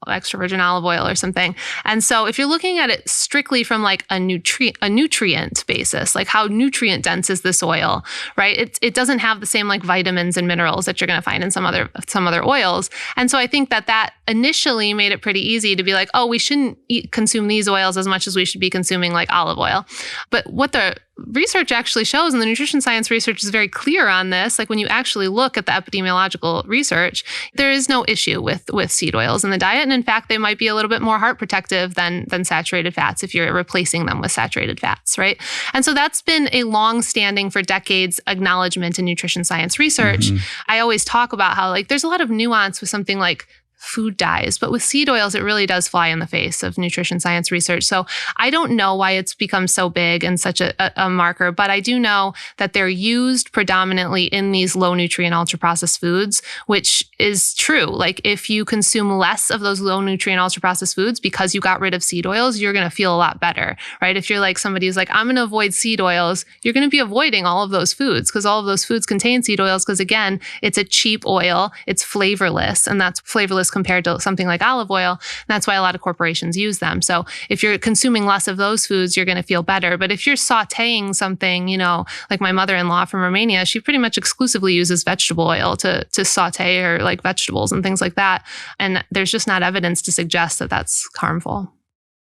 extra virgin olive oil or something. And so if you're looking at it strictly from like a nutrient basis, like how nutrient dense is this oil, right? It doesn't have the same like vitamins and minerals that you're going to find in some other oils. And so I think that initially made it pretty easy to be like, oh, we shouldn't consume these oils as much as we should be consuming like olive oil. But what the research actually shows, and the nutrition science research is very clear on this, like when you actually look at the epidemiological research, there is no issue with seed oils in the diet. And in fact, they might be a little bit more heart protective than saturated fats if you're replacing them with saturated fats, right? And so that's been a long-standing, for decades, acknowledgement in nutrition science research. Mm-hmm. I always talk about how like there's a lot of nuance with something like food dyes, but with seed oils, it really does fly in the face of nutrition science research. So I don't know why it's become so big and such a marker, but I do know that they're used predominantly in these low nutrient ultra processed foods, which is true. Like if you consume less of those low nutrient ultra processed foods because you got rid of seed oils, you're going to feel a lot better, right? If you're like somebody who's like, I'm going to avoid seed oils, you're going to be avoiding all of those foods because all of those foods contain seed oils because again, it's a cheap oil, it's flavorless, and that's flavorless compared to something like olive oil. And that's why a lot of corporations use them. So if you're consuming less of those foods, you're going to feel better. But if you're sauteing something, you know, like my mother-in-law from Romania, she pretty much exclusively uses vegetable oil to saute her like vegetables and things like that. And there's just not evidence to suggest that that's harmful.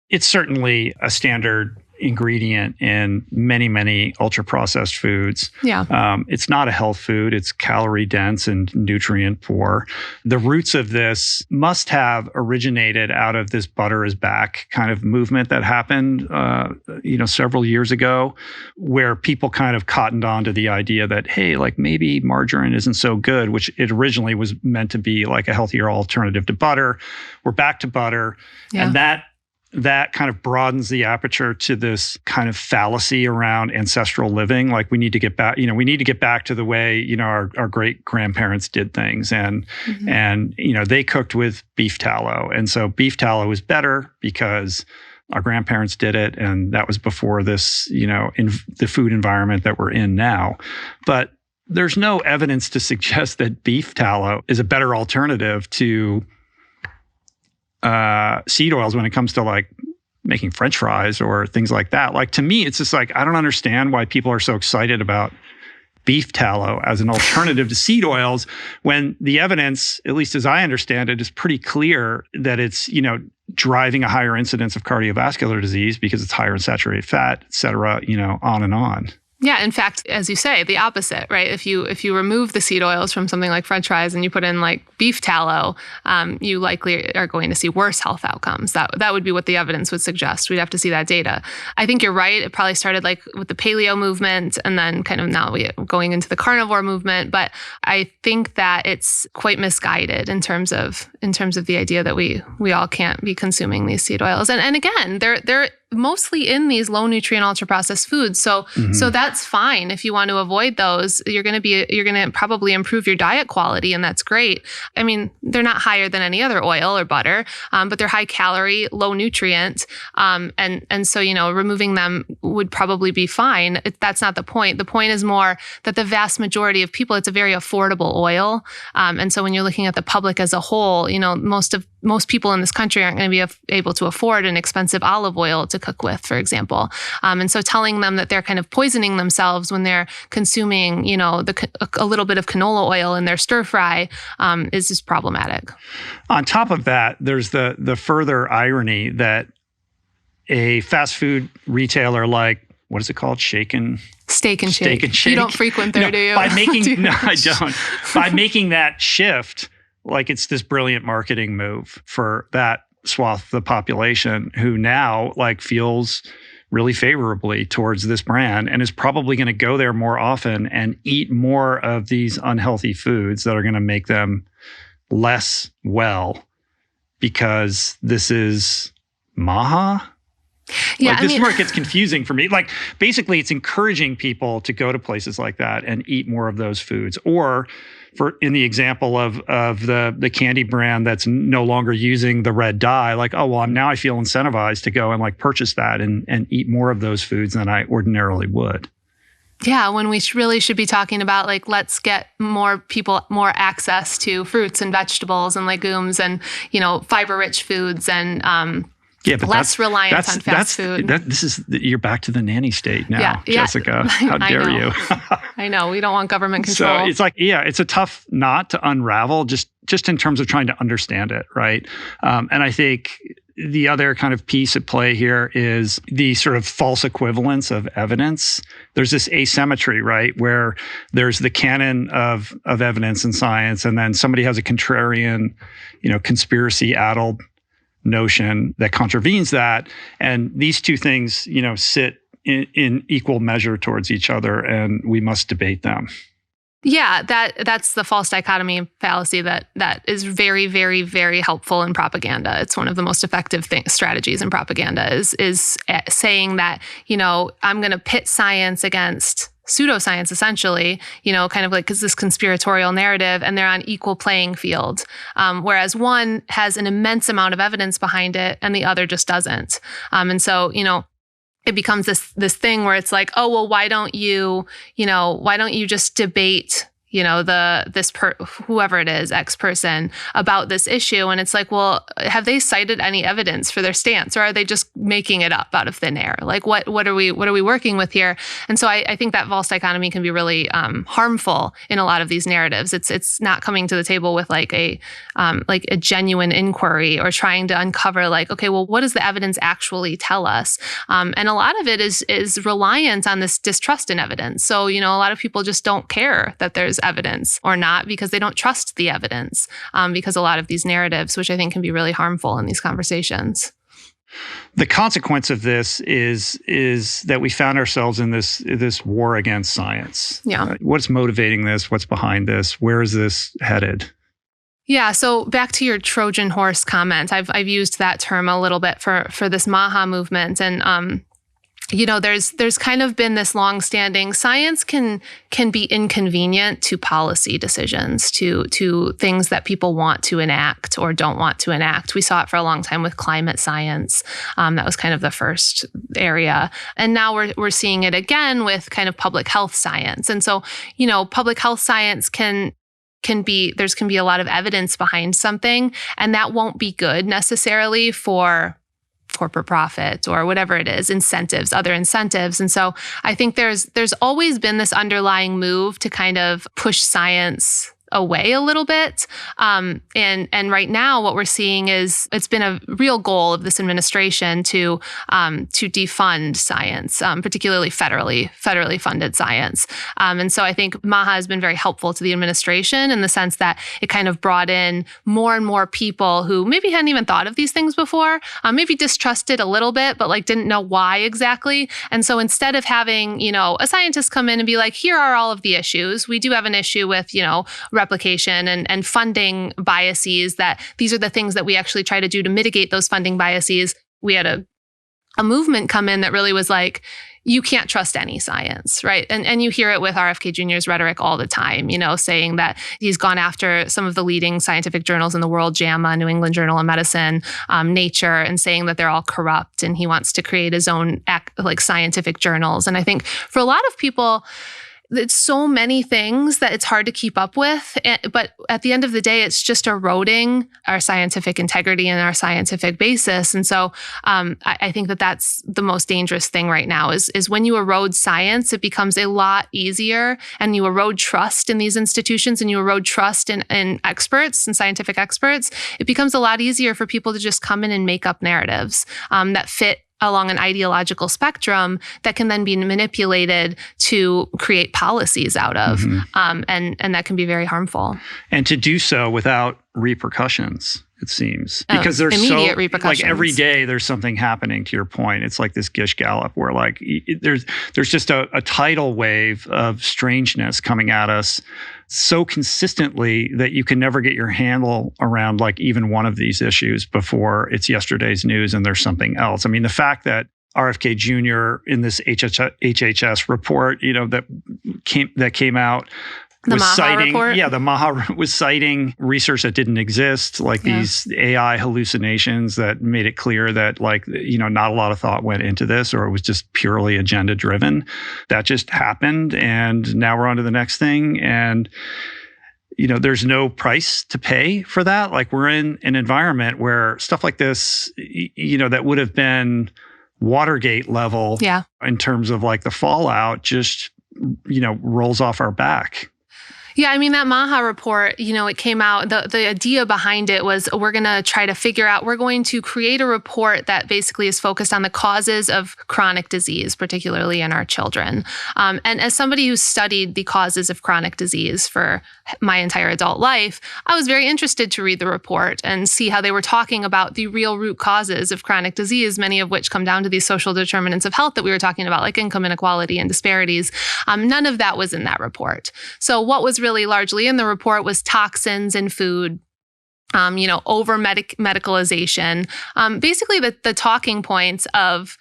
It's certainly a standard ingredient in many, many ultra-processed foods. Yeah. It's not a health food. It's calorie dense and nutrient poor. The roots of this must have originated out of this butter is back kind of movement that happened, several years ago, where people kind of cottoned on to the idea that, hey, like maybe margarine isn't so good, which it originally was meant to be like a healthier alternative to butter. We're back to butter. Yeah. And that kind of broadens the aperture to this kind of fallacy around ancestral living. Like we need to get back, to the way, our great grandparents did things. And, they cooked with beef tallow. And so beef tallow is better because our grandparents did it. And that was before this, in the food environment that we're in now. But there's no evidence to suggest that beef tallow is a better alternative to seed oils when it comes to like making French fries or things like that. Like to me, it's just like, I don't understand why people are so excited about beef tallow as an alternative to seed oils when the evidence, at least as I understand it, is pretty clear that it's, driving a higher incidence of cardiovascular disease because it's higher in saturated fat, et cetera, on and on. Yeah, in fact, as you say, the opposite, right? If you remove the seed oils from something like French fries and you put in like beef tallow, you likely are going to see worse health outcomes. That would be what the evidence would suggest. We'd have to see that data. I think you're right. It probably started like with the paleo movement and then kind of now we're going into the carnivore movement. But I think that it's quite misguided in terms of the idea that we all can't be consuming these seed oils. And again, they're mostly in these low nutrient ultra processed foods. So that's fine. If you want to avoid those, you're going to probably improve your diet quality, and that's great. I mean, they're not higher than any other oil or butter, but they're high calorie, low nutrient. And so, removing them would probably be fine. That's not the point. The point is more that the vast majority of people, it's a very affordable oil. And so when you're looking at the public as a whole, most people in this country aren't going to be able to afford an expensive olive oil to cook with, for example. And so telling them that they're kind of poisoning themselves when they're consuming, a little bit of canola oil in their stir fry is just problematic. On top of that, there's the further irony that a fast food retailer like, what is it called? Steak and Shake. You don't frequent there, do you? No, I don't. By making that shift, like it's this brilliant marketing move for that swath of the population who now like feels really favorably towards this brand and is probably going to go there more often and eat more of these unhealthy foods that are going to make them less well because this is Maha. Yeah, this is where it gets confusing for me. Like, basically, it's encouraging people to go to places like that and eat more of those foods. Or, in the example of the candy brand that's no longer using the red dye, like, oh, well, now I feel incentivized to go and like purchase that and eat more of those foods than I ordinarily would. Yeah, when we really should be talking about like, let's get more people more access to fruits and vegetables and legumes and, fiber-rich foods and but less reliance on fast food. You're back to the nanny state now, Jessica. How dare you? I know. We don't want government control. So it's like, it's a tough knot to unravel just in terms of trying to understand it, right? And I think the other kind of piece at play here is the sort of false equivalence of evidence. There's this asymmetry, right, where there's the canon of evidence in science, and then somebody has a contrarian, conspiracy-addled notion that contravenes that. And these two things, sit in equal measure towards each other, and we must debate them. Yeah, that's the false dichotomy fallacy that is very, very, very helpful in propaganda. It's one of the most effective strategies in propaganda is saying that, I'm going to pit science against pseudoscience, essentially, kind of like this conspiratorial narrative, and they're on equal playing field. Whereas one has an immense amount of evidence behind it and the other just doesn't. And so, it becomes this thing where it's like, oh, well, why don't you just debate, whoever it is, X person, about this issue? And it's like, well, have they cited any evidence for their stance, or are they just making it up out of thin air? Like, what are we working with here? And so I think that false dichotomy can be really harmful in a lot of these narratives. It's not coming to the table with like a genuine inquiry or trying to uncover like, okay, well, what does the evidence actually tell us? And a lot of it is reliant on this distrust in evidence. So, a lot of people just don't care that there's evidence or not because they don't trust the evidence, because a lot of these narratives, which I think can be really harmful in these conversations. The consequence of this is that we found ourselves in this war against science. Yeah. What's motivating this? What's behind this? Where is this headed? Yeah. So back to your Trojan horse comment, I've used that term a little bit for this MAHA movement, and there's kind of been this longstanding science can be inconvenient to policy decisions, to things that people want to enact or don't want to enact. We saw it for a long time with climate science. That was kind of the first area. And now we're seeing it again with kind of public health science. And so, public health science can be a lot of evidence behind something, and that won't be good necessarily for corporate profit or whatever it is, other incentives. And so I think there's always been this underlying move to kind of push science away a little bit. And right now what we're seeing is it's been a real goal of this administration to defund science, particularly federally funded science. And so I think MAHA has been very helpful to the administration in the sense that it kind of brought in more and more people who maybe hadn't even thought of these things before, maybe distrusted a little bit, but like didn't know why exactly. And so instead of having, a scientist come in and be like, here are all of the issues, we do have an issue with, replication and funding biases, that these are the things that we actually try to do to mitigate those funding biases. We had a movement come in that really was like, you can't trust any science, right? And you hear it with RFK Jr.'s rhetoric all the time, saying that he's gone after some of the leading scientific journals in the world, JAMA, New England Journal of Medicine, Nature, and saying that they're all corrupt, and he wants to create his own scientific journals. And I think for a lot of people, it's so many things that it's hard to keep up with. But at the end of the day, it's just eroding our scientific integrity and our scientific basis. And so I think that that's the most dangerous thing right now is when you erode science, it becomes a lot easier, and you erode trust in these institutions, and you erode trust in experts and scientific experts. It becomes a lot easier for people to just come in and make up narratives that fit along an ideological spectrum that can then be manipulated to create policies out of. Mm-hmm. And that can be very harmful. And to do so without repercussions, it seems. Because there's immediate repercussions. Like every day there's something happening, to your point. It's like this Gish Gallop where like there's just a tidal wave of strangeness coming at us so consistently that you can never get your handle around like even one of these issues before it's yesterday's news and there's something else. I mean, the fact that RFK Jr. in this HHS report, that came out The Maha report? Yeah, the Maha was citing research that didn't exist, like these AI hallucinations that made it clear that, like, not a lot of thought went into this, or it was just purely agenda driven. That just happened. And now we're on to the next thing. And, there's no price to pay for that. Like, we're in an environment where stuff like this, that would have been Watergate level in terms of like the fallout, just, rolls off our back. Yeah, I mean, that Maha report, it came out, the idea behind it was we're going to try to figure out, we're going to create a report that basically is focused on the causes of chronic disease, particularly in our children. And as somebody who's studied the causes of chronic disease for my entire adult life, I was very interested to read the report and see how they were talking about the real root causes of chronic disease, many of which come down to these social determinants of health that we were talking about, like income inequality and disparities. None of that was in that report. So what was really largely in the report was toxins in food, over medicalization, basically the talking points of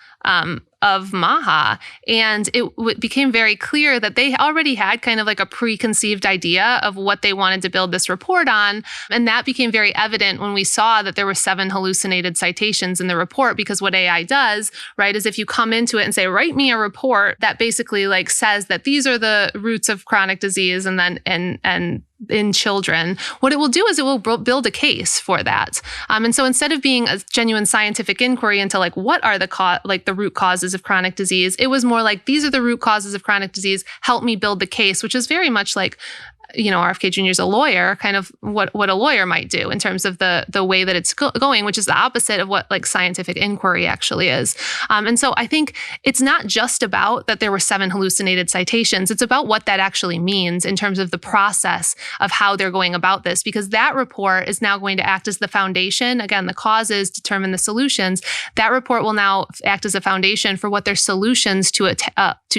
Maha. And it became very clear that they already had kind of like a preconceived idea of what they wanted to build this report on. And that became very evident when we saw that there were 7 hallucinated citations in the report, because what AI does, right, is if you come into it and say, write me a report that basically like says that these are the roots of chronic disease, and then, and in children, what it will do is it will build a case for that. And so instead of being a genuine scientific inquiry into like, what are the root causes of chronic disease, it was more like, these are the root causes of chronic disease, help me build the case, which is very much like, RFK Jr. is a lawyer, kind of what a lawyer might do in terms of the way that it's going, which is the opposite of what like scientific inquiry actually is. And so I think it's not just about that there were 7 hallucinated citations. It's about what that actually means in terms of the process of how they're going about this, because that report is now going to act as the foundation. Again, the causes determine the solutions. That report will now act as a foundation for what their solutions to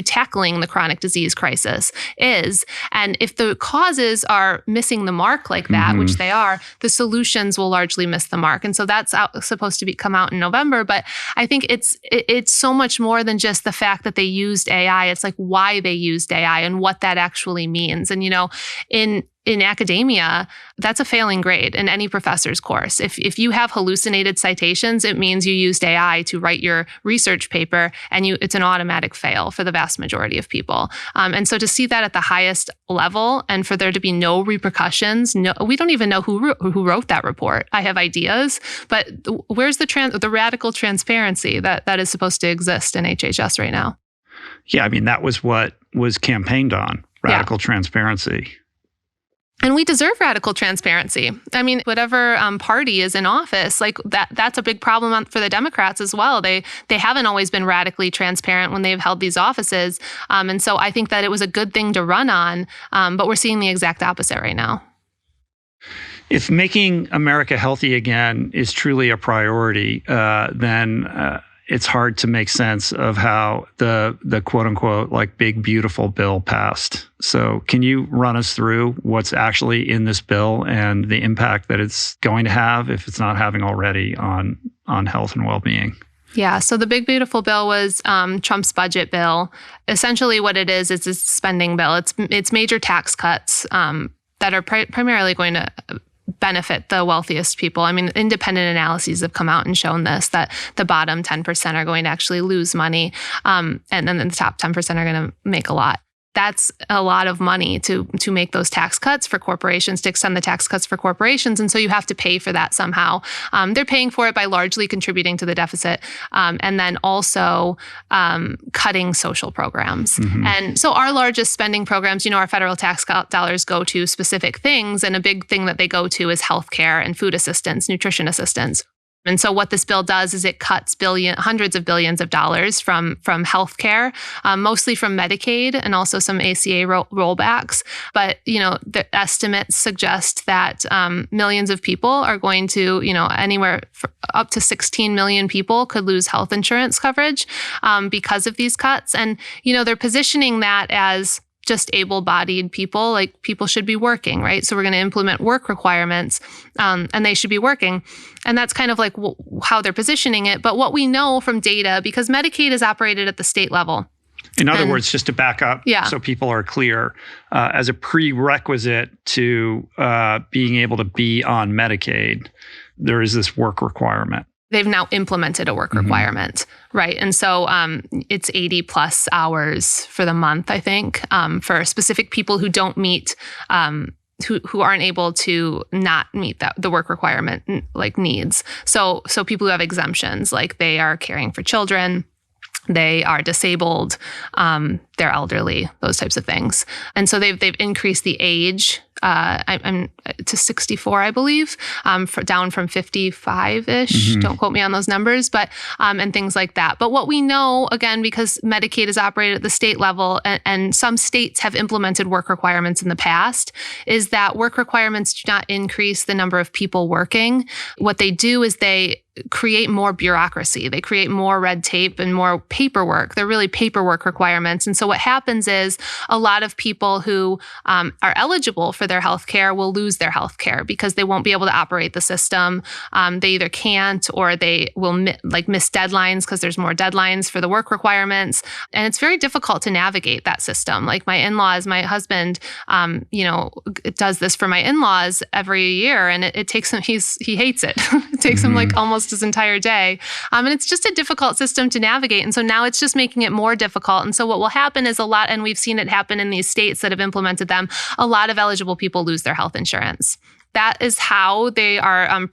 tackling the chronic disease crisis is. And if the causes are missing the mark like that, which they are, the solutions will largely miss the mark. And so that's supposed to come out in November. But I think it's so much more than just the fact that they used AI. It's like why they used AI and what that actually means. And, in academia, that's a failing grade in any professor's course. If you have hallucinated citations, it means you used AI to write your research paper, and it's an automatic fail for the vast majority of people. And so to see that at the highest level, and for there to be no repercussions, we don't even know who wrote that report. I have ideas, but where's the radical transparency that is supposed to exist in HHS right now? Yeah, I mean, that was what was campaigned on, radical transparency. And we deserve radical transparency. I mean, whatever party is in office, like that's a big problem for the Democrats as well. They haven't always been radically transparent when they've held these offices. And so I think that it was a good thing to run on, but we're seeing the exact opposite right now. If making America healthy again is truly a priority, then it's hard to make sense of how the quote unquote like big beautiful bill passed. So can you run us through what's actually in this bill and the impact that it's going to have, if it's not having already, on health and well-being? Yeah, so the big beautiful bill was Trump's budget bill. Essentially what it is a spending bill. It's major tax cuts that are primarily going to benefit the wealthiest people. I mean, independent analyses have come out and shown this, that the bottom 10% are going to actually lose money, and then the top 10% are going to make a lot. That's a lot of money to make those tax cuts for corporations, to extend the tax cuts for corporations. And so you have to pay for that somehow. They're paying for it by largely contributing to the deficit, and then also cutting social programs. And so our largest spending programs, our federal tax dollars go to specific things. And a big thing that they go to is healthcare and food assistance, nutrition assistance. And so what this bill does is it cuts hundreds of billions of dollars from healthcare, mostly from Medicaid and also some ACA rollbacks. But, the estimates suggest that millions of people are going to, anywhere up to 16 million people could lose health insurance coverage because of these cuts. And, they're positioning that as just able-bodied people, like people should be working, right? So we're going to implement work requirements, and they should be working. And that's kind of like how they're positioning it. But what we know from data, because Medicaid is operated at the state level, In other words, just to back up so people are clear, as a prerequisite to being able to be on Medicaid, there is this work requirement. They've now implemented a work requirement, right? And so it's 80 plus hours for the month, I think, for specific people who don't meet, who aren't able to not meet the work requirement like needs. So people who have exemptions, like they are caring for children, they are disabled, they're elderly, those types of things. And so they've increased the age I'm to 64, I believe, down from 55-ish. Don't quote me on those numbers, but and things like that. But what we know, again, because Medicaid is operated at the state level, and some states have implemented work requirements in the past, is that work requirements do not increase the number of people working. What they do is they create more bureaucracy. They create more red tape and more paperwork. They're really paperwork requirements. And so what happens is a lot of people who are eligible for their health care will lose their health care because they won't be able to operate the system. They either can't or they will miss deadlines because there's more deadlines for the work requirements. And it's very difficult to navigate that system. Like my in-laws, my husband, does this for my in-laws every year, and it takes him, he hates it. It takes him like almost his entire day. And it's just a difficult system to navigate. And so now it's just making it more difficult. And so what will happen is and we've seen it happen in these states that have implemented them, a lot of eligible people lose their health insurance. That is how they are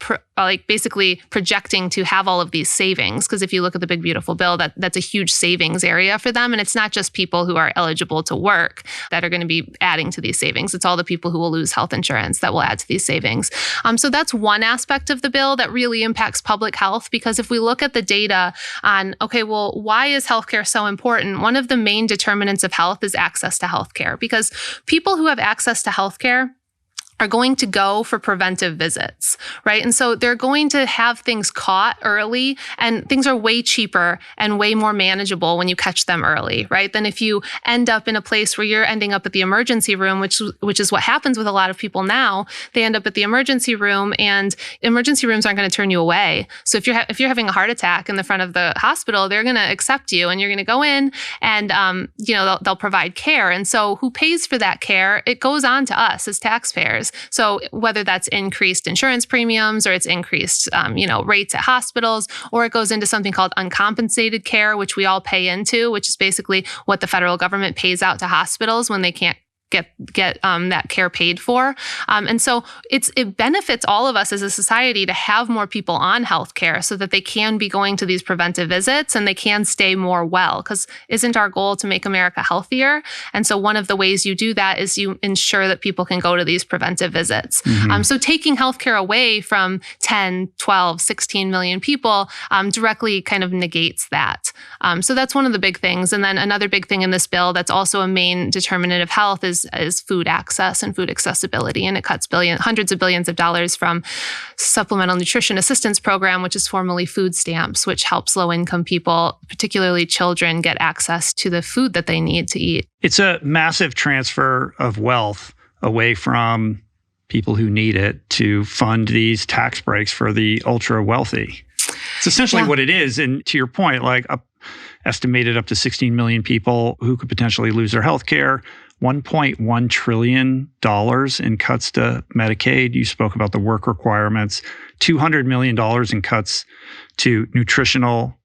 basically projecting to have all of these savings. Because if you look at the Big Beautiful Bill, that's a huge savings area for them. And it's not just people who are eligible to work that are going to be adding to these savings. It's all the people who will lose health insurance that will add to these savings. So that's one aspect of the bill that really impacts public health. Because if we look at the data on, why is healthcare so important? One of the main determinants of health is access to healthcare. Because people who have access to healthcare are going to go for preventive visits, right? And so they're going to have things caught early, and things are way cheaper and way more manageable when you catch them early, right? Than if you end up in a place where you're ending up at the emergency room, which is what happens with a lot of people now. They end up at the emergency room, and emergency rooms aren't going to turn you away. So if you're having a heart attack in the front of the hospital, they're going to accept you, and you're going to go in, and they'll provide care. And so who pays for that care? It goes on to us as taxpayers. So whether that's increased insurance premiums or it's increased, rates at hospitals, or it goes into something called uncompensated care, which we all pay into, which is basically what the federal government pays out to hospitals when they can't get that care paid for. And so it benefits all of us as a society to have more people on healthcare so that they can be going to these preventive visits and they can stay more well, because isn't our goal to make America healthier? And so one of the ways you do that is you ensure that people can go to these preventive visits. So taking healthcare away from 10, 12, 16 million people directly kind of negates that. So that's one of the big things. And then another big thing in this bill that's also a main determinant of health is food access and food accessibility. And it cuts hundreds of billions of dollars from Supplemental Nutrition Assistance Program, which is formerly food stamps, which helps low-income people, particularly children, get access to the food that they need to eat. It's a massive transfer of wealth away from people who need it to fund these tax breaks for the ultra wealthy. It's essentially what it is. And to your point, estimated up to 16 million people who could potentially lose their health care, $1.1 trillion in cuts to Medicaid. You spoke about the work requirements, $200 million in cuts to nutritional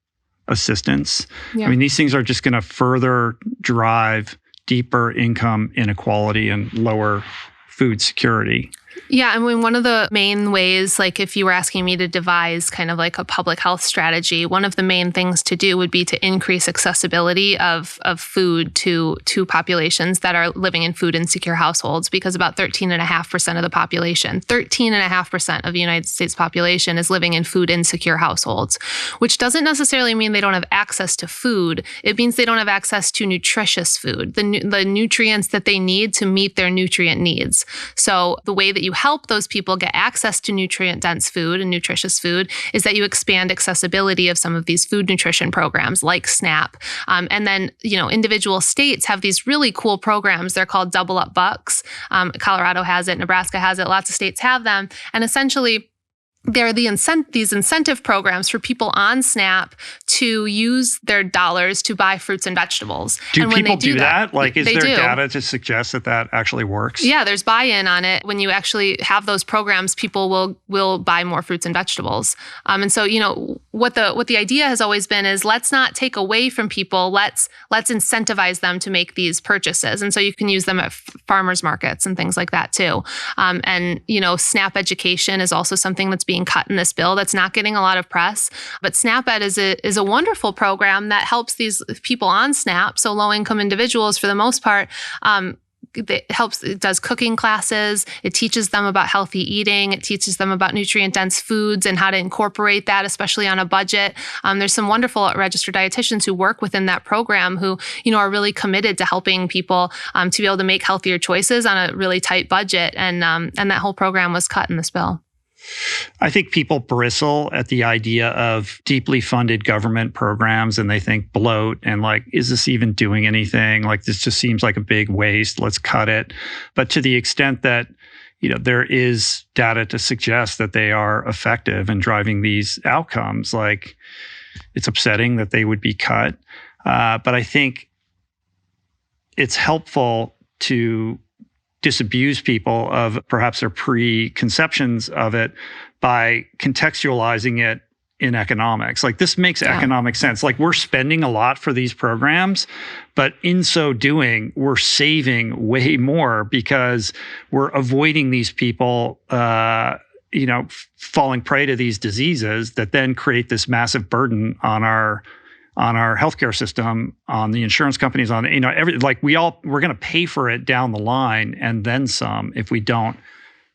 assistance. I mean, these things are just going to further drive deeper income inequality and lower food security. Yeah, I mean, one of the main ways, like if you were asking me to devise kind of like a public health strategy, one of the main things to do would be to increase accessibility of food to populations that are living in food insecure households, because about 13.5% of the population, 13.5% of the United States population is living in food insecure households, which doesn't necessarily mean they don't have access to food. It means they don't have access to nutritious food, the nutrients that they need to meet their nutrient needs. So the way that you help those people get access to nutrient-dense food and nutritious food is that you expand accessibility of some of these food nutrition programs like SNAP. And then, individual states have these really cool programs. They're called Double Up Bucks. Colorado has it, Nebraska has it, lots of states have them. And essentially, there are these incentive programs for people on SNAP to use their dollars to buy fruits and vegetables. Do and when people they do that? Like, is there do. data to suggest that actually works? Yeah, there's buy-in on it. When you actually have those programs, people will buy more fruits and vegetables. And so, what the idea has always been is let's not take away from people. Let's incentivize them to make these purchases. And so you can use them at farmers markets and things like that too. And SNAP education is also something that's being cut in this bill that's not getting a lot of press. But SNAP Ed is a wonderful program that helps these people on SNAP, so low-income individuals for the most part. It does cooking classes. It teaches them about healthy eating. It teaches them about nutrient-dense foods and how to incorporate that, especially on a budget. There's some wonderful registered dietitians who work within that program who, are really committed to helping people to be able to make healthier choices on a really tight budget. And that whole program was cut in this bill. I think people bristle at the idea of deeply funded government programs and they think bloat and like, is this even doing anything? Like, this just seems like a big waste. Let's cut it. But to the extent that, there is data to suggest that they are effective in driving these outcomes, like it's upsetting that they would be cut. But I think it's helpful to disabuse people of perhaps their preconceptions of it by contextualizing it in economics. Like, this makes economic sense. Like, we're spending a lot for these programs, but in so doing, we're saving way more because we're avoiding these people, falling prey to these diseases that then create this massive burden on our healthcare system, on the insurance companies, on we're going to pay for it down the line and then some if we don't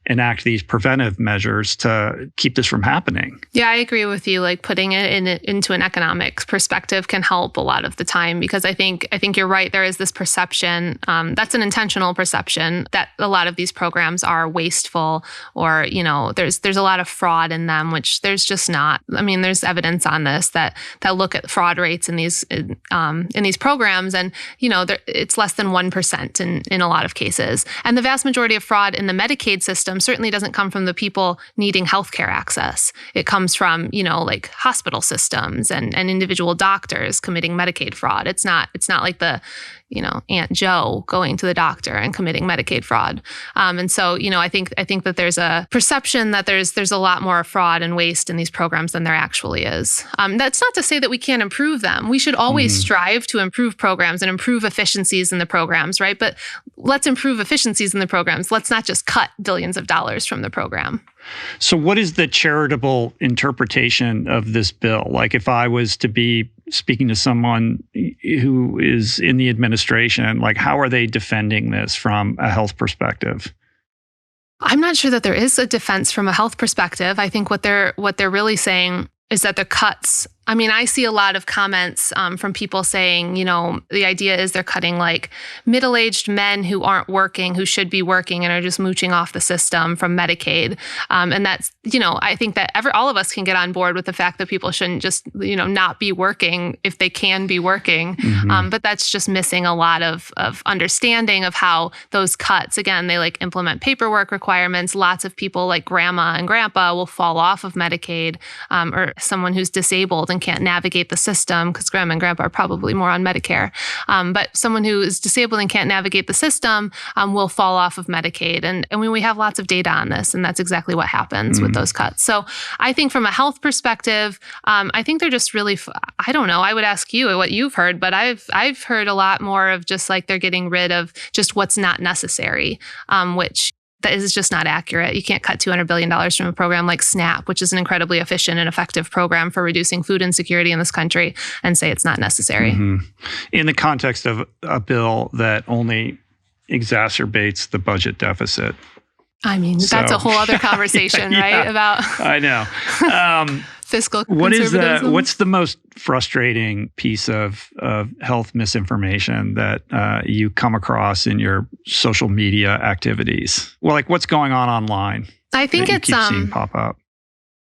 enact these preventive measures to keep this from happening. Yeah, I agree with you. Like, putting it into an economic perspective can help a lot of the time, because I think you're right. There is this perception, that's an intentional perception, that a lot of these programs are wasteful, or there's a lot of fraud in them, which there's just not. I mean, there's evidence on this that look at fraud rates in these programs, and it's less than 1% in a lot of cases. And the vast majority of fraud in the Medicaid system certainly doesn't come from the people needing healthcare access. It comes from, like hospital systems and individual doctors committing Medicaid fraud. It's not like the, Aunt Joe going to the doctor and committing Medicaid fraud. And so, I think that there's a perception that there's a lot more fraud and waste in these programs than there actually is. That's not to say that we can't improve them. We should always strive to improve programs and improve efficiencies in the programs, right? But let's improve efficiencies in the programs. Let's not just cut billions of dollars from the program. So what is the charitable interpretation of this bill? Like, if I was to be speaking to someone who is in the administration, like, how are they defending this from a health perspective? I'm not sure that there is a defense from a health perspective. I think what they're really saying is that the cuts, I mean, I see a lot of comments from people saying, the idea is they're cutting like middle-aged men who aren't working, who should be working and are just mooching off the system from Medicaid. And that's, I think that all of us can get on board with the fact that people shouldn't just, not be working if they can be working. But that's just missing a lot of understanding of how those cuts, again, they like implement paperwork requirements. Lots of people like grandma and grandpa will fall off of Medicaid, or someone who's disabled and can't navigate the system, because grandma and grandpa are probably more on Medicare. But someone who is disabled and can't navigate the system will fall off of Medicaid. And we have lots of data on this, and that's exactly what happens with those cuts. So I think from a health perspective, I think they're just really, I don't know, I would ask you what you've heard, but I've heard a lot more of just like they're getting rid of just what's not necessary, which that is just not accurate. You can't cut $200 billion from a program like SNAP, which is an incredibly efficient and effective program for reducing food insecurity in this country, and say it's not necessary. In the context of a bill that only exacerbates the budget deficit. I mean, that's a whole other conversation, right? About I know. Fiscal conservatism. What's the most frustrating piece of health misinformation that you come across in your social media activities? Well, like, what's going on online? I think that you keep seeing pop up.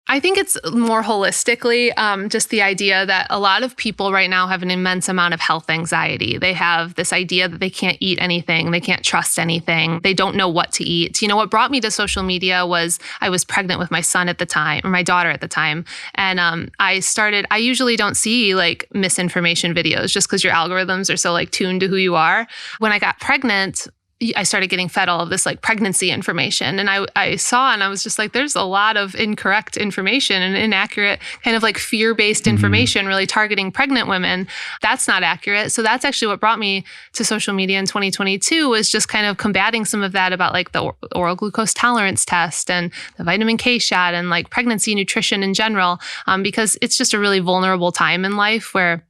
I think it's more holistically just the idea that a lot of people right now have an immense amount of health anxiety. They have this idea that they can't eat anything, they can't trust anything, they don't know what to eat. You know, what brought me to social media was I was pregnant with my son at the time, or my daughter at the time. And I usually don't see like misinformation videos just because your algorithms are so like tuned to who you are. When I got pregnant, I started getting fed all of this like pregnancy information. And I saw, and I was just like, there's a lot of incorrect information and inaccurate kind of like fear-based information really targeting pregnant women. That's not accurate. So that's actually what brought me to social media in 2022, was just kind of combating some of that about like the oral glucose tolerance test and the vitamin K shot and like pregnancy nutrition in general, because it's just a really vulnerable time in life where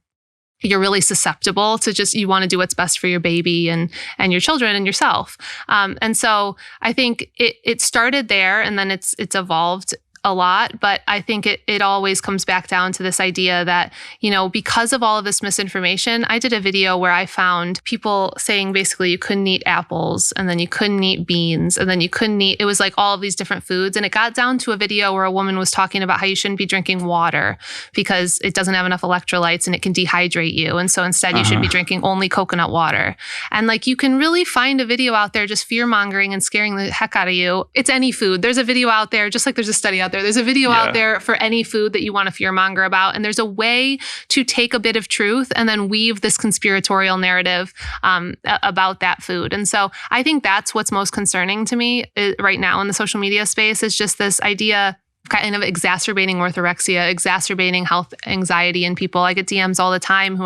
you're really susceptible to just, you want to do what's best for your baby and your children and yourself. And so I think it started there, and then it's evolved a lot, but I think it always comes back down to this idea that, you know, because of all of this misinformation, I did a video where I found people saying basically you couldn't eat apples, and then you couldn't eat beans, and then you couldn't eat, it was like all of these different foods. And it got down to a video where a woman was talking about how you shouldn't be drinking water because it doesn't have enough electrolytes and it can dehydrate you. And so instead you should be drinking only coconut water. And like, you can really find a video out there just fear mongering and scaring the heck out of you. It's any food. There's a video out there, just like there's a study out there. There's a video out there for any food that you want to fearmonger about. And there's a way to take a bit of truth and then weave this conspiratorial narrative about that food. And so I think that's what's most concerning to me right now in the social media space, is just this idea kind of exacerbating orthorexia, exacerbating health anxiety in people. I get DMs all the time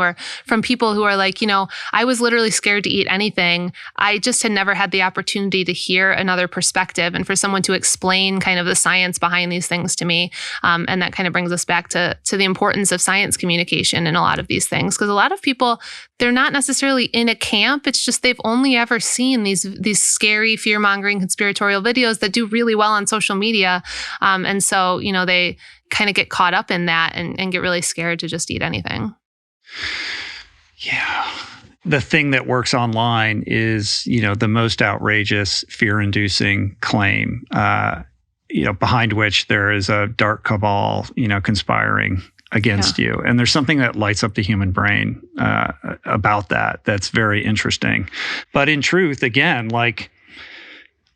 from people who are like, you know, I was literally scared to eat anything. I just had never had the opportunity to hear another perspective and for someone to explain kind of the science behind these things to me. And that kind of brings us back to the importance of science communication in a lot of these things. Because a lot of people, they're not necessarily in a camp. It's just they've only ever seen these scary, fear-mongering, conspiratorial videos that do really well on social media. And so, you know, they kind of get caught up in that and get really scared to just eat anything. Yeah. The thing that works online is, you know, the most outrageous, fear-inducing claim, you know, behind which there is a dark cabal, you know, conspiring against you. And there's something that lights up the human brain about that that's very interesting. But in truth, again, like,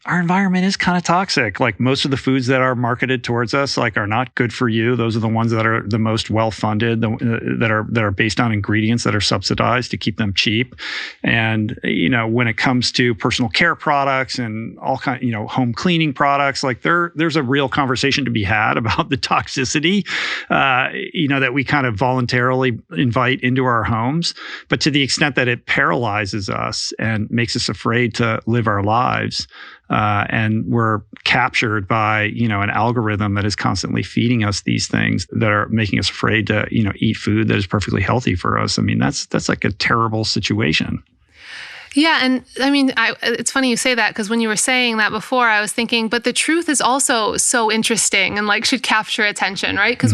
our environment is kind of toxic. Like, most of the foods that are marketed towards us, like, are not good for you. Those are the ones that are the most well-funded, that are based on ingredients that are subsidized to keep them cheap. And, you know, when it comes to personal care products and all kind, you know, home cleaning products, like there's a real conversation to be had about the toxicity, you know, that we kind of voluntarily invite into our homes. But to the extent that it paralyzes us and makes us afraid to live our lives, and we're captured by, you know, an algorithm that is constantly feeding us these things that are making us afraid to, you know, eat food that is perfectly healthy for us. I mean, that's like a terrible situation. Yeah. And I mean, it's funny you say that, because when you were saying that before, I was thinking, but the truth is also so interesting and like should capture attention, right? Because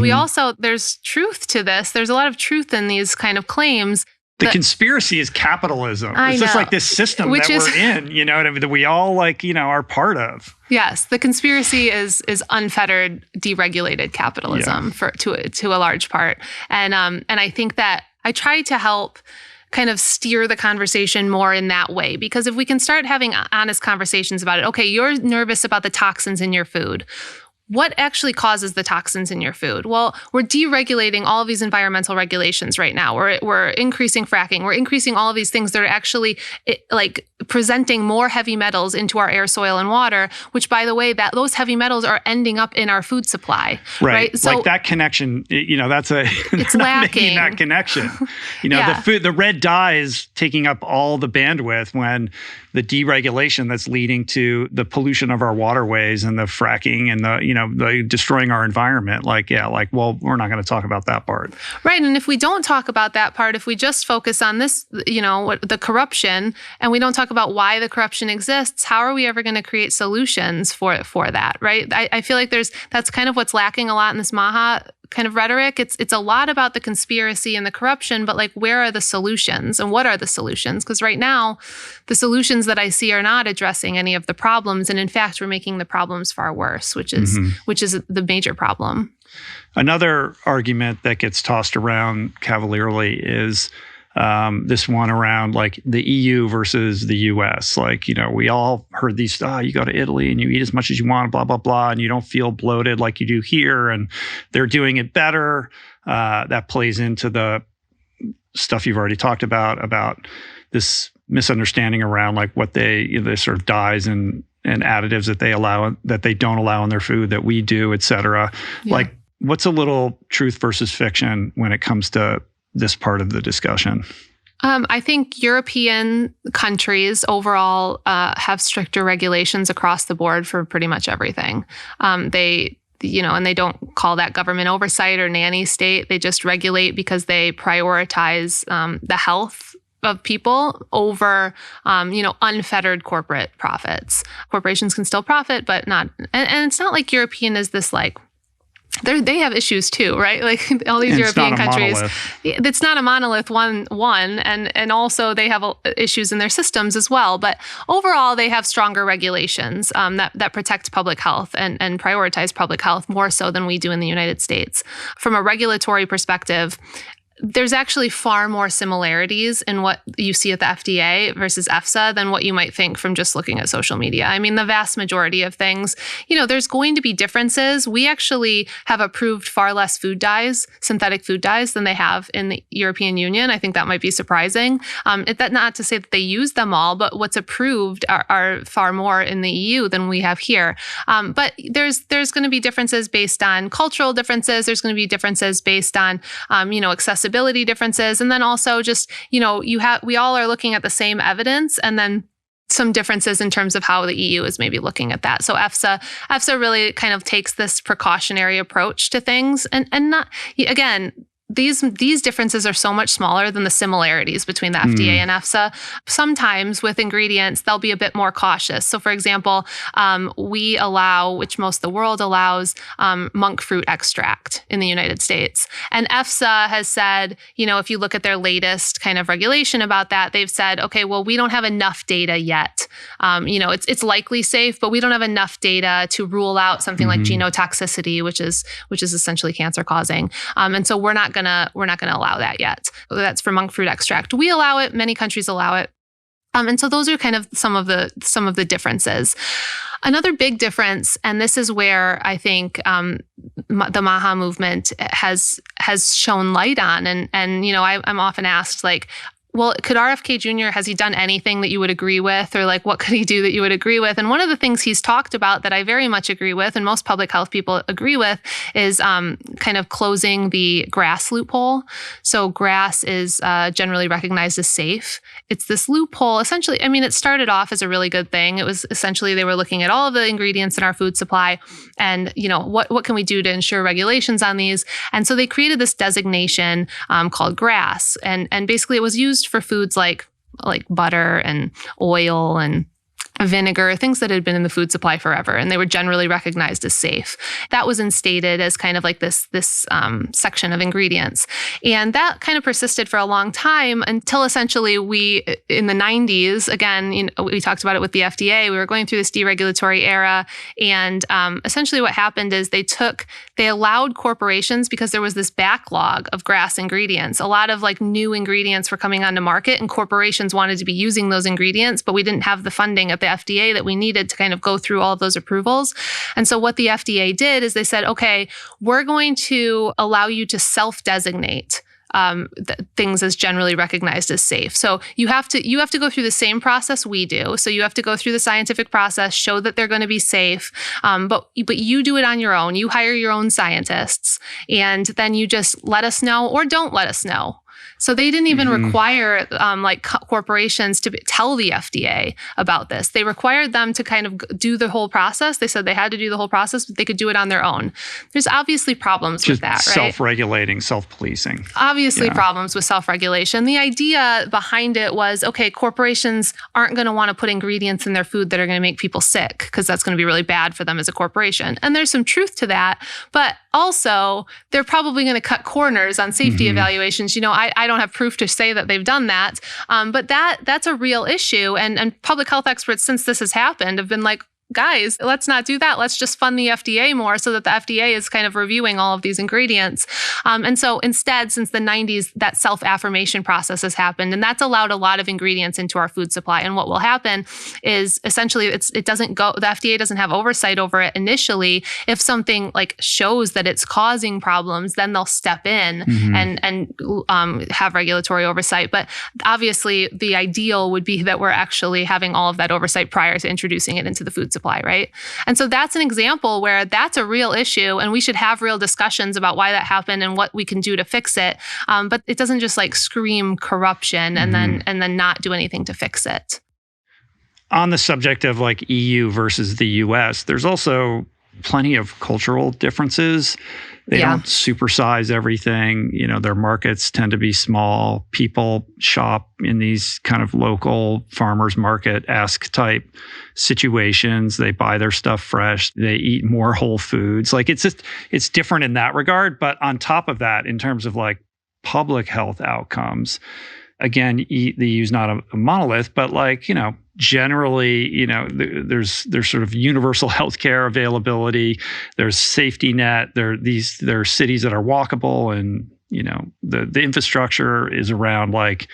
there's truth to this. There's a lot of truth in these kind of claims. The conspiracy is capitalism. It's just like this system that we're in, you know, what I mean, that we all, like, you know, are part of. Yes, the conspiracy is unfettered, deregulated capitalism to a large part, and I think that I try to help kind of steer the conversation more in that way, because if we can start having honest conversations about it, okay, you're nervous about the toxins in your food. What actually causes the toxins in your food? Well, we're deregulating all of these environmental regulations right now. We're increasing fracking. We're increasing all of these things that are actually like presenting more heavy metals into our air, soil, and water, which, by the way, that those heavy metals are ending up in our food supply. Right. So, like, that connection, you know, it's lacking. That connection. You know, the red dye is taking up all the bandwidth when the deregulation that's leading to the pollution of our waterways and the fracking and the destroying our environment. Well, we're not going to talk about that part. Right. And if we don't talk about that part, if we just focus on this, you know, the corruption, and we don't talk about why the corruption exists, how are we ever going to create solutions for that? Right. I feel like that's kind of what's lacking a lot in this Maha kind of rhetoric. It's a lot about the conspiracy and the corruption, but like, where are the solutions and what are the solutions? Because right now, the solutions that I see are not addressing any of the problems, and in fact, we're making the problems far worse, which is the major problem. Another argument that gets tossed around cavalierly is this one around like the EU versus the US. Like, we all heard these, you go to Italy and you eat as much as you want, blah, blah, blah, and you don't feel bloated like you do here, and they're doing it better. That plays into the stuff you've already talked about this misunderstanding around like what the sort of dyes and additives that they don't allow in their food that we do, et cetera. Yeah. Like, what's a little truth versus fiction when it comes to this part of the discussion? I think European countries overall have stricter regulations across the board for pretty much everything. And they don't call that government oversight or nanny state. They just regulate because they prioritize the health of people over, unfettered corporate profits. Corporations can still profit, but not. And it's not like European is this like, they have issues too, right? Like all these European countries, it's not a monolith one, and also they have issues in their systems as well. But overall, they have stronger regulations that protect public health and prioritize public health more so than we do in the United States. From a regulatory perspective, there's actually far more similarities in what you see at the FDA versus EFSA than what you might think from just looking at social media. I mean, the vast majority of things, there's going to be differences. We actually have approved far less food dyes, synthetic food dyes, than they have in the European Union. I think that might be surprising. Not to say that they use them all, but what's approved are far more in the EU than we have here. But there's going to be differences based on cultural differences. There's going to be differences based on, accessibility differences. And then also just, we all are looking at the same evidence, and then some differences in terms of how the EU is maybe looking at that. So EFSA really kind of takes this precautionary approach to things, and not, again, these differences are so much smaller than the similarities between the FDA and EFSA. Sometimes with ingredients, they'll be a bit more cautious. So for example, we allow, which most of the world allows, monk fruit extract in the United States. And EFSA has said, if you look at their latest kind of regulation about that, they've said, okay, well, we don't have enough data yet. It's likely safe, but we don't have enough data to rule out something like genotoxicity, which is essentially cancer causing. And so we're not gonna allow that yet. That's for monk fruit extract. We allow it. Many countries allow it. And so those are kind of some of the differences. Another big difference, and this is where I think the MAHA movement has shown light on, and I'm often asked like, well, could RFK Jr., has he done anything that you would agree with? Or like, what could he do that you would agree with? And one of the things he's talked about that I very much agree with, and most public health people agree with, is kind of closing the GRAS loophole. So GRAS is generally recognized as safe. It's this loophole, essentially, I mean, it started off as a really good thing. It was essentially, they were looking at all of the ingredients in our food supply and, what can we do to ensure regulations on these? And so they created this designation called GRAS. And basically it was used for foods like butter and oil and vinegar, things that had been in the food supply forever, and they were generally recognized as safe. That was instated as kind of like this section of ingredients. And that kind of persisted for a long time until essentially we, in the 90s, again, we talked about it with the FDA, we were going through this deregulatory era. And essentially what happened is they allowed corporations, because there was this backlog of GRAS ingredients. A lot of like new ingredients were coming onto market, and corporations wanted to be using those ingredients, but we didn't have the funding at the FDA that we needed to kind of go through all of those approvals. And so what the FDA did is they said, okay, we're going to allow you to self-designate things as generally recognized as safe. So you have to go through the same process we do. So you have to go through the scientific process, show that they're going to be safe, but you do it on your own. You hire your own scientists, and then you just let us know or don't let us know. So they didn't even require corporations to tell the FDA about this. They required them to kind of do the whole process. They said they had to do the whole process, but they could do it on their own. There's obviously problems with that, right? Self-regulating, self-policing. Obviously problems with self-regulation. The idea behind it was, okay, corporations aren't going to want to put ingredients in their food that are going to make people sick, because that's going to be really bad for them as a corporation. And there's some truth to that. But also, they're probably going to cut corners on safety evaluations. I don't have proof to say that they've done that, but that's a real issue. And public health experts, since this has happened, have been like, guys, let's not do that. Let's just fund the FDA more so that the FDA is kind of reviewing all of these ingredients. And so instead, since the 90s, that self-affirmation process has happened, and that's allowed a lot of ingredients into our food supply. And what will happen is essentially the FDA doesn't have oversight over it initially. If something like shows that it's causing problems, then they'll step in and have regulatory oversight. But obviously, the ideal would be that we're actually having all of that oversight prior to introducing it into the food supply, right? And so that's an example where that's a real issue, and we should have real discussions about why that happened and what we can do to fix it. But it doesn't just like scream corruption and then not do anything to fix it. On the subject of like EU versus the US, there's also plenty of cultural differences. They don't supersize everything. Their markets tend to be small. People shop in these kind of local farmers market-esque type situations. They buy their stuff fresh. They eat more whole foods. Like it's different in that regard. But on top of that, in terms of like public health outcomes, again, the EU is not a monolith, but like, generally, there's sort of universal healthcare availability. There's safety net. There are cities that are walkable, and the infrastructure is around like,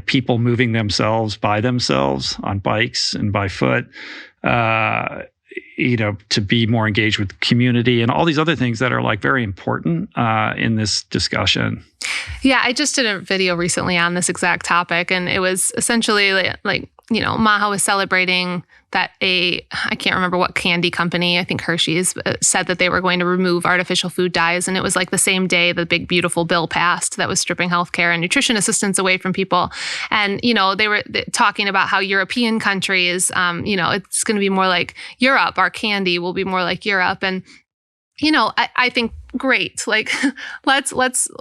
people moving themselves by themselves on bikes and by foot. To be more engaged with the community and all these other things that are like very important in this discussion. Yeah, I just did a video recently on this exact topic, and it was essentially like Maha was celebrating that I can't remember what candy company, I think Hershey's, said that they were going to remove artificial food dyes. And it was like the same day the big, beautiful bill passed that was stripping healthcare and nutrition assistance away from people. And, they were talking about how European countries, it's going to be more like Europe. Our candy will be more like Europe. And, I think great. Like,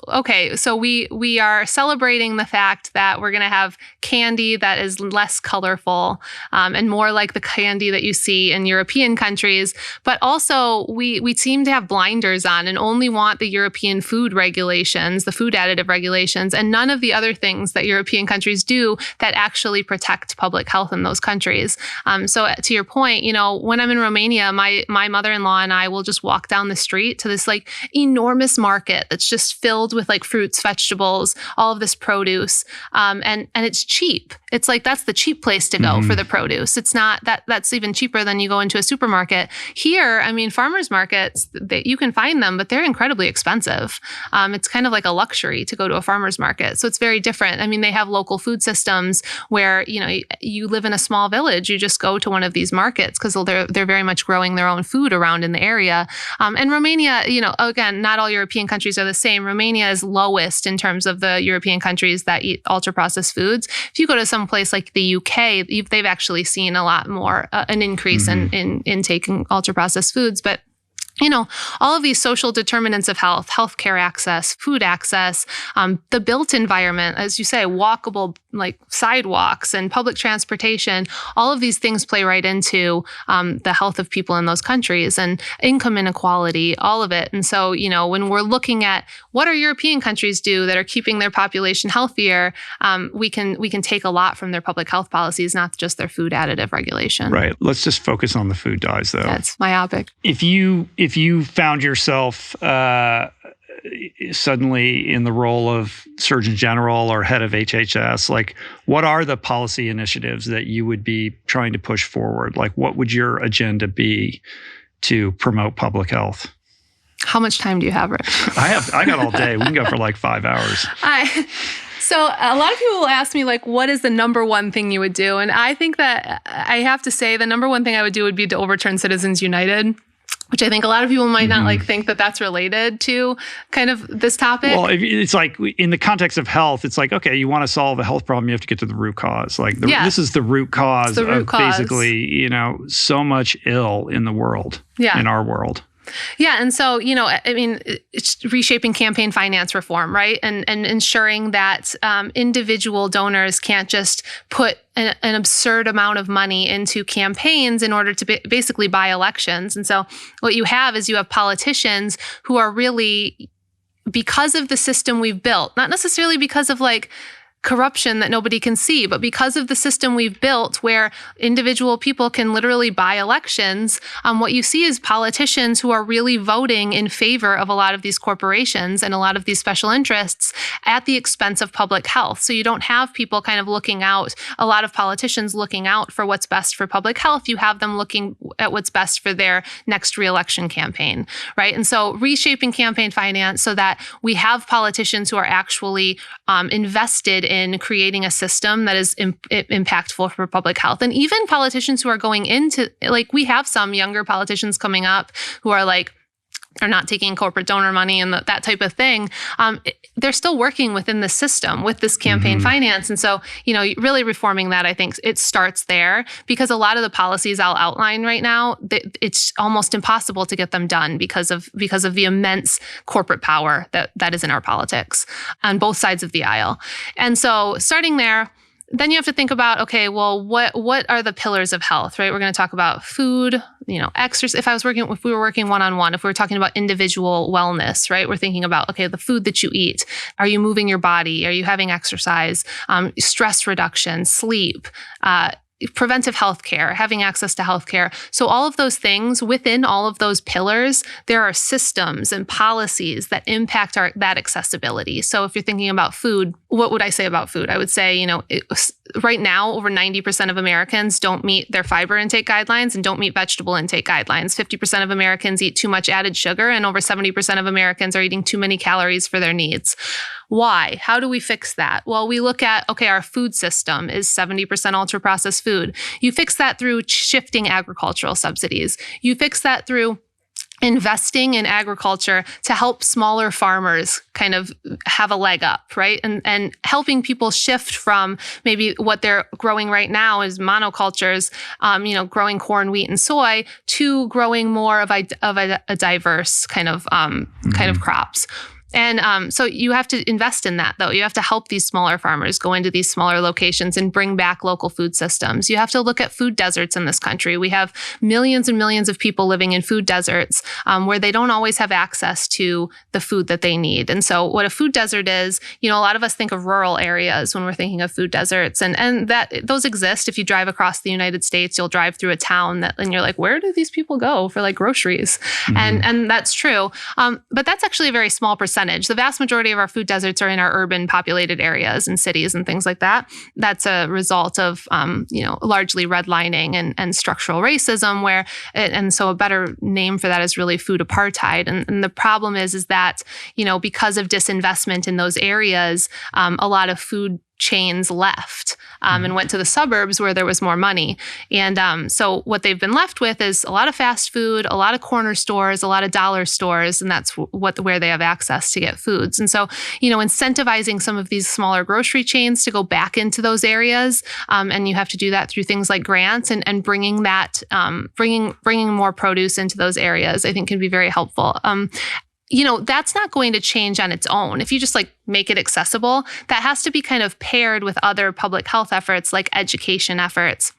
okay. So we are celebrating the fact that we're going to have candy that is less colorful and more like the candy that you see in European countries. But also we seem to have blinders on and only want the European food regulations, the food additive regulations, and none of the other things that European countries do that actually protect public health in those countries. So to your point, when I'm in Romania, my mother-in-law and I will just walk down the street to this like enormous market that's just filled with like fruits, vegetables, all of this produce. And it's cheap. It's like, that's the cheap place to go for the produce. It's not that's even cheaper than you go into a supermarket. Here, I mean, farmers markets, you can find them, but they're incredibly expensive. It's kind of like a luxury to go to a farmer's market. So it's very different. I mean, they have local food systems where, you live in a small village, you just go to one of these markets because they're very much growing their own food around in the area. And Romania, again, not all European countries are the same. Romania is lowest in terms of the European countries that eat ultra-processed foods. If you go to some place like the UK, they've actually seen a lot more, an increase in taking ultra-processed foods. But all of these social determinants of health, healthcare access, food access, the built environment, as you say, walkable like sidewalks and public transportation, all of these things play right into the health of people in those countries, and income inequality, all of it. And so, when we're looking at what are European countries do that are keeping their population healthier, we can take a lot from their public health policies, not just their food additive regulation. Right. Let's just focus on the food dyes, though. That's myopic. If you found yourself suddenly in the role of Surgeon General or head of HHS, like what are the policy initiatives that you would be trying to push forward? Like what would your agenda be to promote public health? How much time do you have, Rich? I got all day. We can go for like 5 hours. So a lot of people will ask me, like, what is the number one thing you would do? And I think that I have to say the number one thing I would do would be to overturn Citizens United, which I think a lot of people might not like think that that's related to kind of this topic. Well, it's like in the context of health, it's like, okay, you want to solve a health problem, you have to get to the root cause. Like this is the root cause of basically, so much ill in the world, in our world. Yeah. And so, it's reshaping campaign finance reform, right? And ensuring that individual donors can't just put an absurd amount of money into campaigns in order to basically buy elections. And so what you have is you have politicians who are really, because of the system we've built, not necessarily because of corruption that nobody can see, but because of the system we've built where individual people can literally buy elections, what you see is politicians who are really voting in favor of a lot of these corporations and a lot of these special interests at the expense of public health. So you don't have people kind of looking out, a lot of politicians looking out for what's best for public health. You have them looking at what's best for their next re-election campaign, right? And so reshaping campaign finance so that we have politicians who are actually invested in creating a system that is impactful for public health. And even politicians who are going into, we have some younger politicians coming up who are are not taking corporate donor money and that type of thing. They're still working within the system with this campaign finance. And so, really reforming that, I think it starts there, because a lot of the policies I'll outline right now, it's almost impossible to get them done because of the immense corporate power that is in our politics on both sides of the aisle. And so starting there, then you have to think about, okay, well, what are the pillars of health, right? We're going to talk about food, exercise. If we were working one-on-one, if we were talking about individual wellness, right? We're thinking about, okay, the food that you eat. Are you moving your body? Are you having exercise? Stress reduction, sleep, preventive healthcare, having access to healthcare. So all of those things, within all of those pillars, there are systems and policies that impact that accessibility. So if you're thinking about food, what would I say about food? I would say, right now, over 90% of Americans don't meet their fiber intake guidelines and don't meet vegetable intake guidelines. 50% of Americans eat too much added sugar, and over 70% of Americans are eating too many calories for their needs. Why? How do we fix that? Well, we look at, okay, our food system is 70% ultra-processed food. You fix that through shifting agricultural subsidies. You fix that through investing in agriculture to help smaller farmers kind of have a leg up, right? And helping people shift from maybe what they're growing right now is monocultures, growing corn, wheat, and soy, to growing more of a diverse kind of crops. And so you have to invest in that, though. You have to help these smaller farmers go into these smaller locations and bring back local food systems. You have to look at food deserts in this country. We have millions and millions of people living in food deserts where they don't always have access to the food that they need. And so what a food desert is, a lot of us think of rural areas when we're thinking of food deserts. And that those exist. If you drive across the United States, you'll drive through a town and you're like, where do these people go for groceries? And that's true. But that's actually a very small percentage. The vast majority of our food deserts are in our urban populated areas and cities and things like that. That's a result of, largely redlining and structural racism and so a better name for that is really food apartheid. And the problem is that, because of disinvestment in those areas, a lot of food chains left and went to the suburbs where there was more money. And so what they've been left with is a lot of fast food, a lot of corner stores, a lot of dollar stores, and that's where they have access to get foods. And so, incentivizing some of these smaller grocery chains to go back into those areas, and you have to do that through things like grants and bringing that, bringing more produce into those areas, I think can be very helpful. That's not going to change on its own. If you just make it accessible, that has to be kind of paired with other public health efforts like education efforts,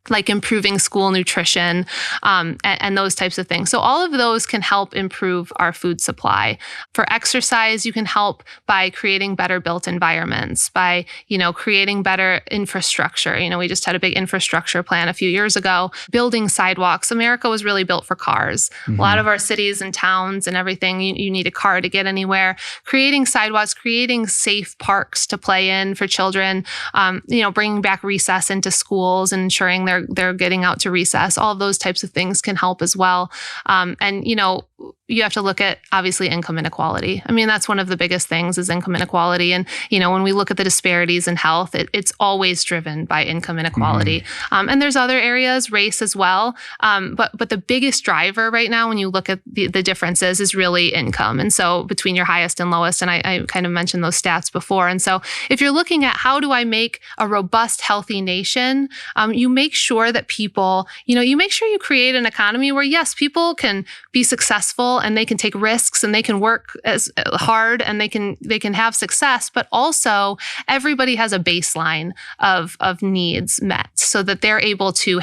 like improving school nutrition, and those types of things. So all of those can help improve our food supply. For exercise, you can help by creating better built environments, by, creating better infrastructure. We just had a big infrastructure plan a few years ago, building sidewalks. America was really built for cars. A lot of our cities and towns and everything, you need a car to get anywhere. Creating sidewalks, creating safe parks to play in for children, bringing back recess into schools and ensuring they're getting out to recess. All of those types of things can help as well. And you have to look at, obviously, income inequality. I mean, that's one of the biggest things is income inequality. And, when we look at the disparities in health, it's always driven by income inequality. And there's other areas, race as well. But the biggest driver right now, when you look at the differences, is really income. And so between your highest and lowest, and I kind of mentioned those stats before. And so if you're looking at how do I make a robust, healthy nation, you make sure that people, you make sure you create an economy where, yes, people can be successful successful and they can take risks and they can work as hard and they can have success, but also everybody has a baseline of needs met so that they're able to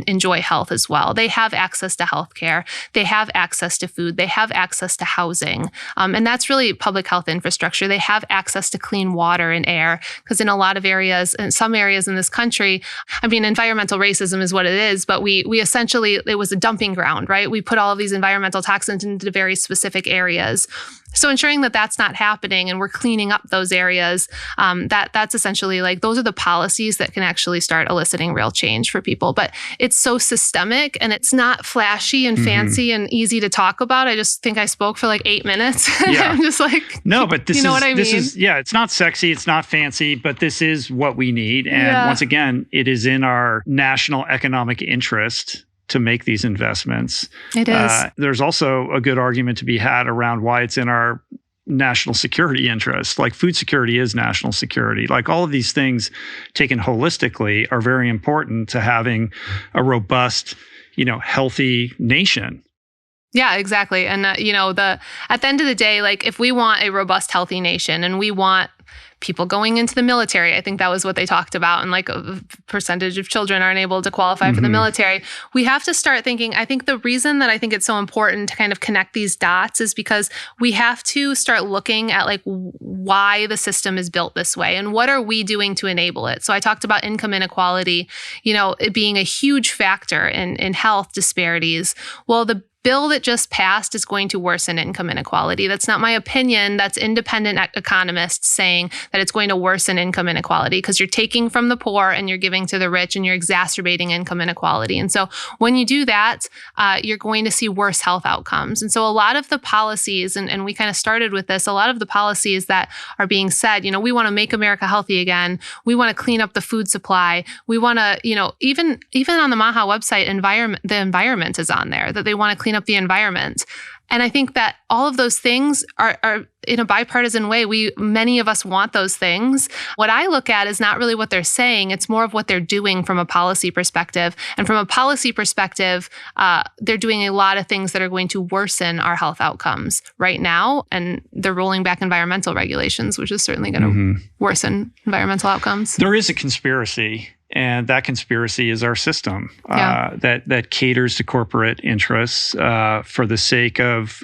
enjoy health as well. They have access to healthcare, they have access to food, they have access to housing. And that's really public health infrastructure. They have access to clean water and air, because in a lot of areas, in some areas in this country, I mean, environmental racism is what it is, but we essentially, it was a dumping ground, right? We put all of these environmental toxins into very specific areas. So ensuring that that's not happening and we're cleaning up those areas, that's essentially like, those are the policies that can actually start eliciting real change for people. But it's so systemic and it's not flashy and fancy and easy to talk about. I just think I spoke for like 8 minutes. Yeah. I'm just like, no, but this you know what I mean? It's not sexy, it's not fancy, but this is what we need. And once again, it is in our national economic interest to make these investments. It is. There's also a good argument to be had around why it's in our national security interest. Like food security is national security. Like all of these things taken holistically are very important to having a robust, healthy nation. Yeah, exactly. And, at the end of the day, like if we want a robust, healthy nation and we want people going into the military, I think that was what they talked about, and like a percentage of children aren't able to qualify for the military. We have to start thinking, I think the reason that I think it's so important to kind of connect these dots is because we have to start looking at like why the system is built this way and what are we doing to enable it. So I talked about income inequality, it being a huge factor in health disparities. Well, the bill that just passed is going to worsen income inequality. That's not my opinion. That's independent economists saying that it's going to worsen income inequality because you're taking from the poor and you're giving to the rich and you're exacerbating income inequality. And so when you do that, you're going to see worse health outcomes. And so a lot of the policies, and we kind of started with this, a lot of the policies that are being said, we want to make America healthy again. We want to clean up the food supply. We want to, even on the MAHA website, the environment is on there, that they want to clean up the environment. And I think that all of those things are in a bipartisan way. Many of us want those things. What I look at is not really what they're saying. It's more of what they're doing from a policy perspective. And from a policy perspective, they're doing a lot of things that are going to worsen our health outcomes right now. And they're rolling back environmental regulations, which is certainly going to worsen environmental outcomes. There is a conspiracy. And that conspiracy is our system that caters to corporate interests for the sake of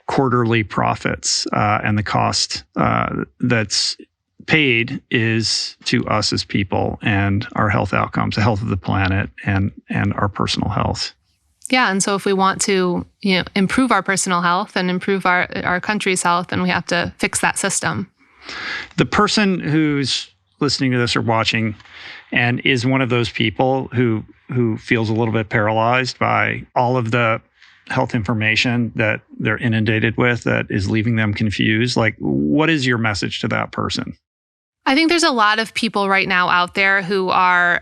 quarterly profits, and the cost that's paid is to us as people and our health outcomes, the health of the planet, and our personal health. Yeah, and so if we want to improve our personal health and improve our country's health, then we have to fix that system. The person who's listening to this or watching and is one of those people who feels a little bit paralyzed by all of the health information that they're inundated with that is leaving them confused, like what is your message to that person? I think there's a lot of people right now out there who are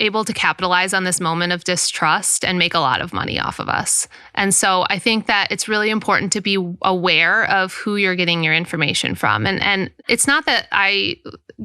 able to capitalize on this moment of distrust and make a lot of money off of us. And so I think that it's really important to be aware of who you're getting your information from. And it's not that I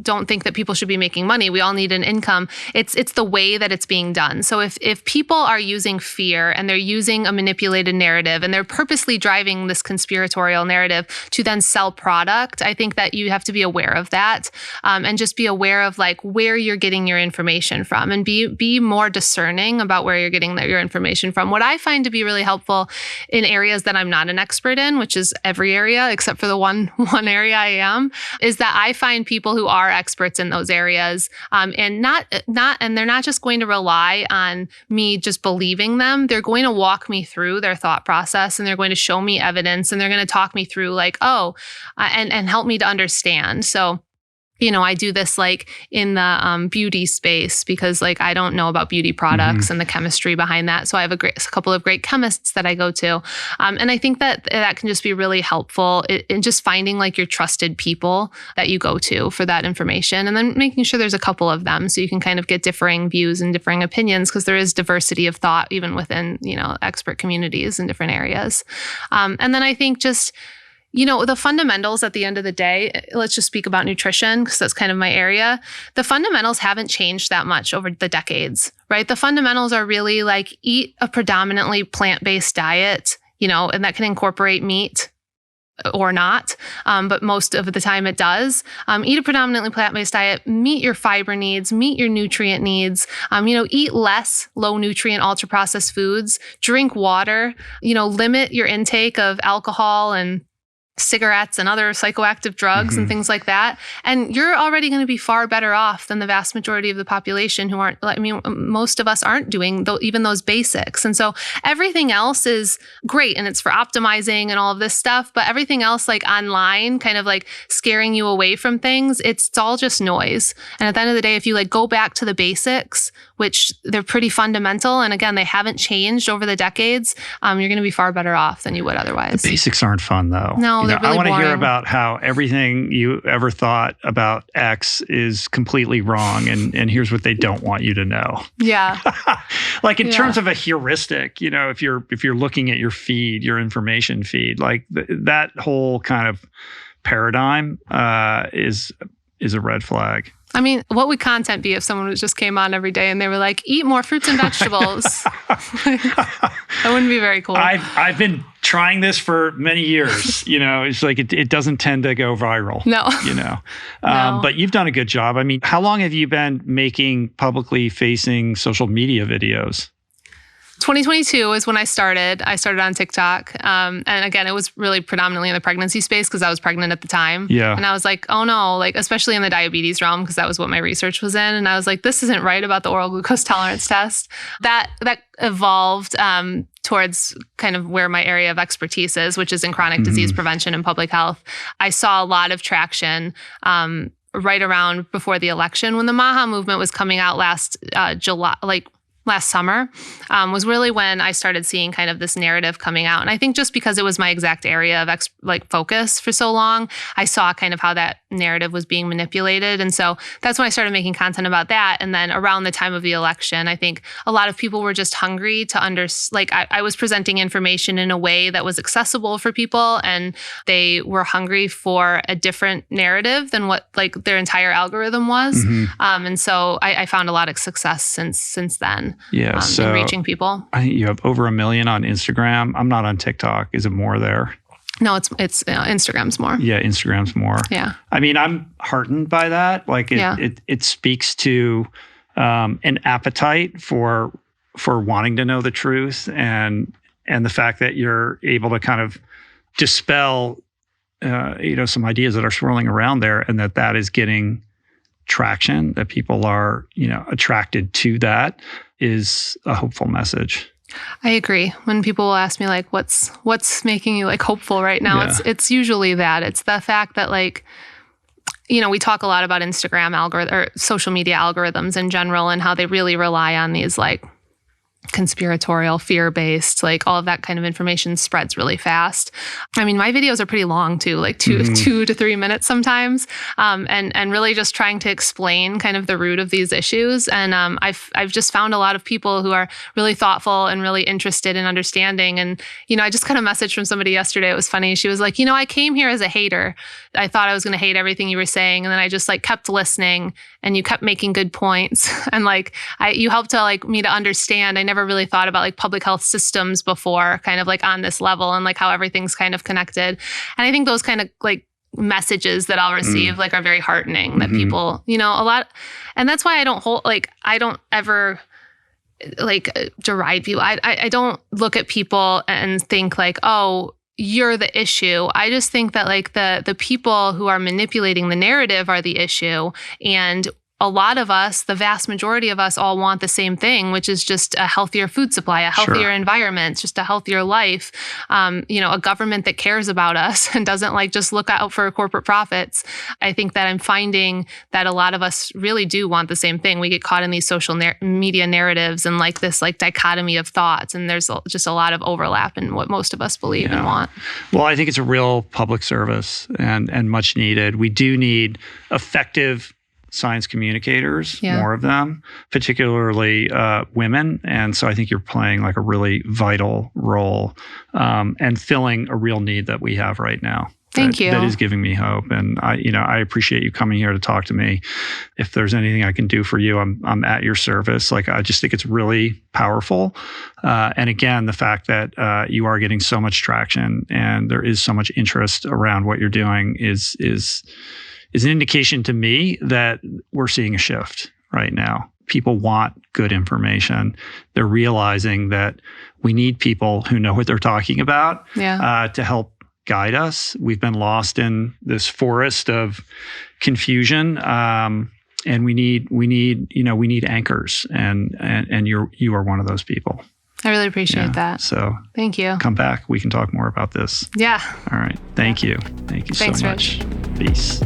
don't think that people should be making money. We all need an income. It's the way that it's being done. So if people are using fear and they're using a manipulated narrative and they're purposely driving this conspiratorial narrative to then sell product, I think that you have to be aware of that. And just be aware of like where you're getting your information from, and be more discerning about where you're getting your information from. What I find to be really helpful in areas that I'm not an expert in, which is every area except for the one area I am, is that I find people who are experts in those areas, and they're not just going to rely on me just believing them. They're going to walk me through their thought process, and they're going to show me evidence, and they're going to talk me through like, and help me to understand. So I do this like in the beauty space because like I don't know about beauty products and the chemistry behind that. So I have a couple of great chemists that I go to. And I think that can just be really helpful in just finding like your trusted people that you go to for that information. And then making sure there's a couple of them so you can kind of get differing views and differing opinions, because there is diversity of thought even within, expert communities in different areas. And then I think just The fundamentals at the end of the day, let's just speak about nutrition because that's kind of my area. The fundamentals haven't changed that much over the decades, right? The fundamentals are really like eat a predominantly plant-based diet, and that can incorporate meat or not, but most of the time it does. Eat a predominantly plant-based diet, meet your fiber needs, meet your nutrient needs, eat less low nutrient ultra processed foods, drink water, limit your intake of alcohol and cigarettes and other psychoactive drugs and things like that. And you're already going to be far better off than the vast majority of the population who aren't, most of us aren't doing even those basics. And so everything else is great and it's for optimizing and all of this stuff, but everything else like online kind of like scaring you away from things, it's all just noise. And at the end of the day, if you like go back to the basics, which they're pretty fundamental, and again, they haven't changed over the decades, you're going to be far better off than you would otherwise. The basics aren't fun though. No, they're really I want to hear boring. about how everything you ever thought about X is completely wrong, and here's what they don't want you to know. Yeah. Like in terms of a heuristic, if you're looking at your feed, your information feed, like that whole kind of paradigm is a red flag. I mean, what would content be if someone just came on every day and they were like, eat more fruits and vegetables? That wouldn't be very cool. I've been trying this for many years. It's like it doesn't tend to go viral. No. No. But you've done a good job. I mean, how long have you been making publicly facing social media videos? 2022 is when I started. I started on TikTok. And again, it was really predominantly in the pregnancy space because I was pregnant at the time. Yeah. And I was like, oh no, like especially in the diabetes realm, because that was what my research was in. And I was like, this isn't right about the oral glucose tolerance test. That evolved towards kind of where my area of expertise is, which is in chronic disease prevention and public health. I saw a lot of traction right around before the election when the MAHA movement was coming out last summer, was really when I started seeing kind of this narrative coming out. And I think just because it was my exact area of focus for so long, I saw kind of how that narrative was being manipulated. And so that's when I started making content about that. And then around the time of the election, I think a lot of people were just hungry to I was presenting information in a way that was accessible for people, and they were hungry for a different narrative than what like their entire algorithm was. And so I found a lot of success since then. Yeah, so in reaching people. I think you have over 1 million on Instagram. I'm not on TikTok. Is it more there? No, it's Instagram's more. Yeah, Instagram's more. Yeah. I mean, I'm heartened by that. Like it speaks to an appetite for wanting to know the truth, and the fact that you're able to kind of dispel some ideas that are swirling around there, and that is getting traction, that people are attracted to that, is a hopeful message. I agree. When people will ask me like, what's making you like hopeful right now? Yeah. It's usually that. It's the fact that like, we talk a lot about Instagram or social media algorithms in general and how they really rely on these like conspiratorial, fear-based, like all of that kind of information spreads really fast. I mean, my videos are pretty long too, like 2 to 3 minutes sometimes, and really just trying to explain kind of the root of these issues. And I've just found a lot of people who are really thoughtful and really interested in understanding. And I just got a message from somebody yesterday. It was funny. She was like, I came here as a hater. I thought I was going to hate everything you were saying, and then I just like kept listening, and you kept making good points, and like you helped to like me to understand. I never really thought about like public health systems before, kind of like on this level, and like how everything's kind of connected. And I think those kind of like messages that I'll receive like are very heartening, that people, a lot. And that's why I don't ever like deride people. I don't look at people and think like, oh, you're the issue. I just think that like the people who are manipulating the narrative are the issue. And a lot of us, the vast majority of us, all want the same thing, which is just a healthier food supply, a healthier environment, just a healthier life. A government that cares about us and doesn't like just look out for corporate profits. I think that I'm finding that a lot of us really do want the same thing. We get caught in these social media narratives and like this like dichotomy of thoughts, and there's just a lot of overlap in what most of us believe and want. Well, I think it's a real public service and much needed. We do need effective science communicators, more of them, particularly women. And so I think you're playing like a really vital role and filling a real need that we have right now. Thank you. That is giving me hope. And I appreciate you coming here to talk to me. If there's anything I can do for you, I'm at your service. Like, I just think it's really powerful. And again, the fact that you are getting so much traction and there is so much interest around what you're doing is an indication to me that we're seeing a shift right now. People want good information. They're realizing that we need people who know what they're talking about to help guide us. We've been lost in this forest of confusion, and we need anchors, and you are one of those people. I really appreciate that. So thank you. Come back. We can talk more about this. Yeah. All right. Thank you. Thank you so much. Rich. Peace.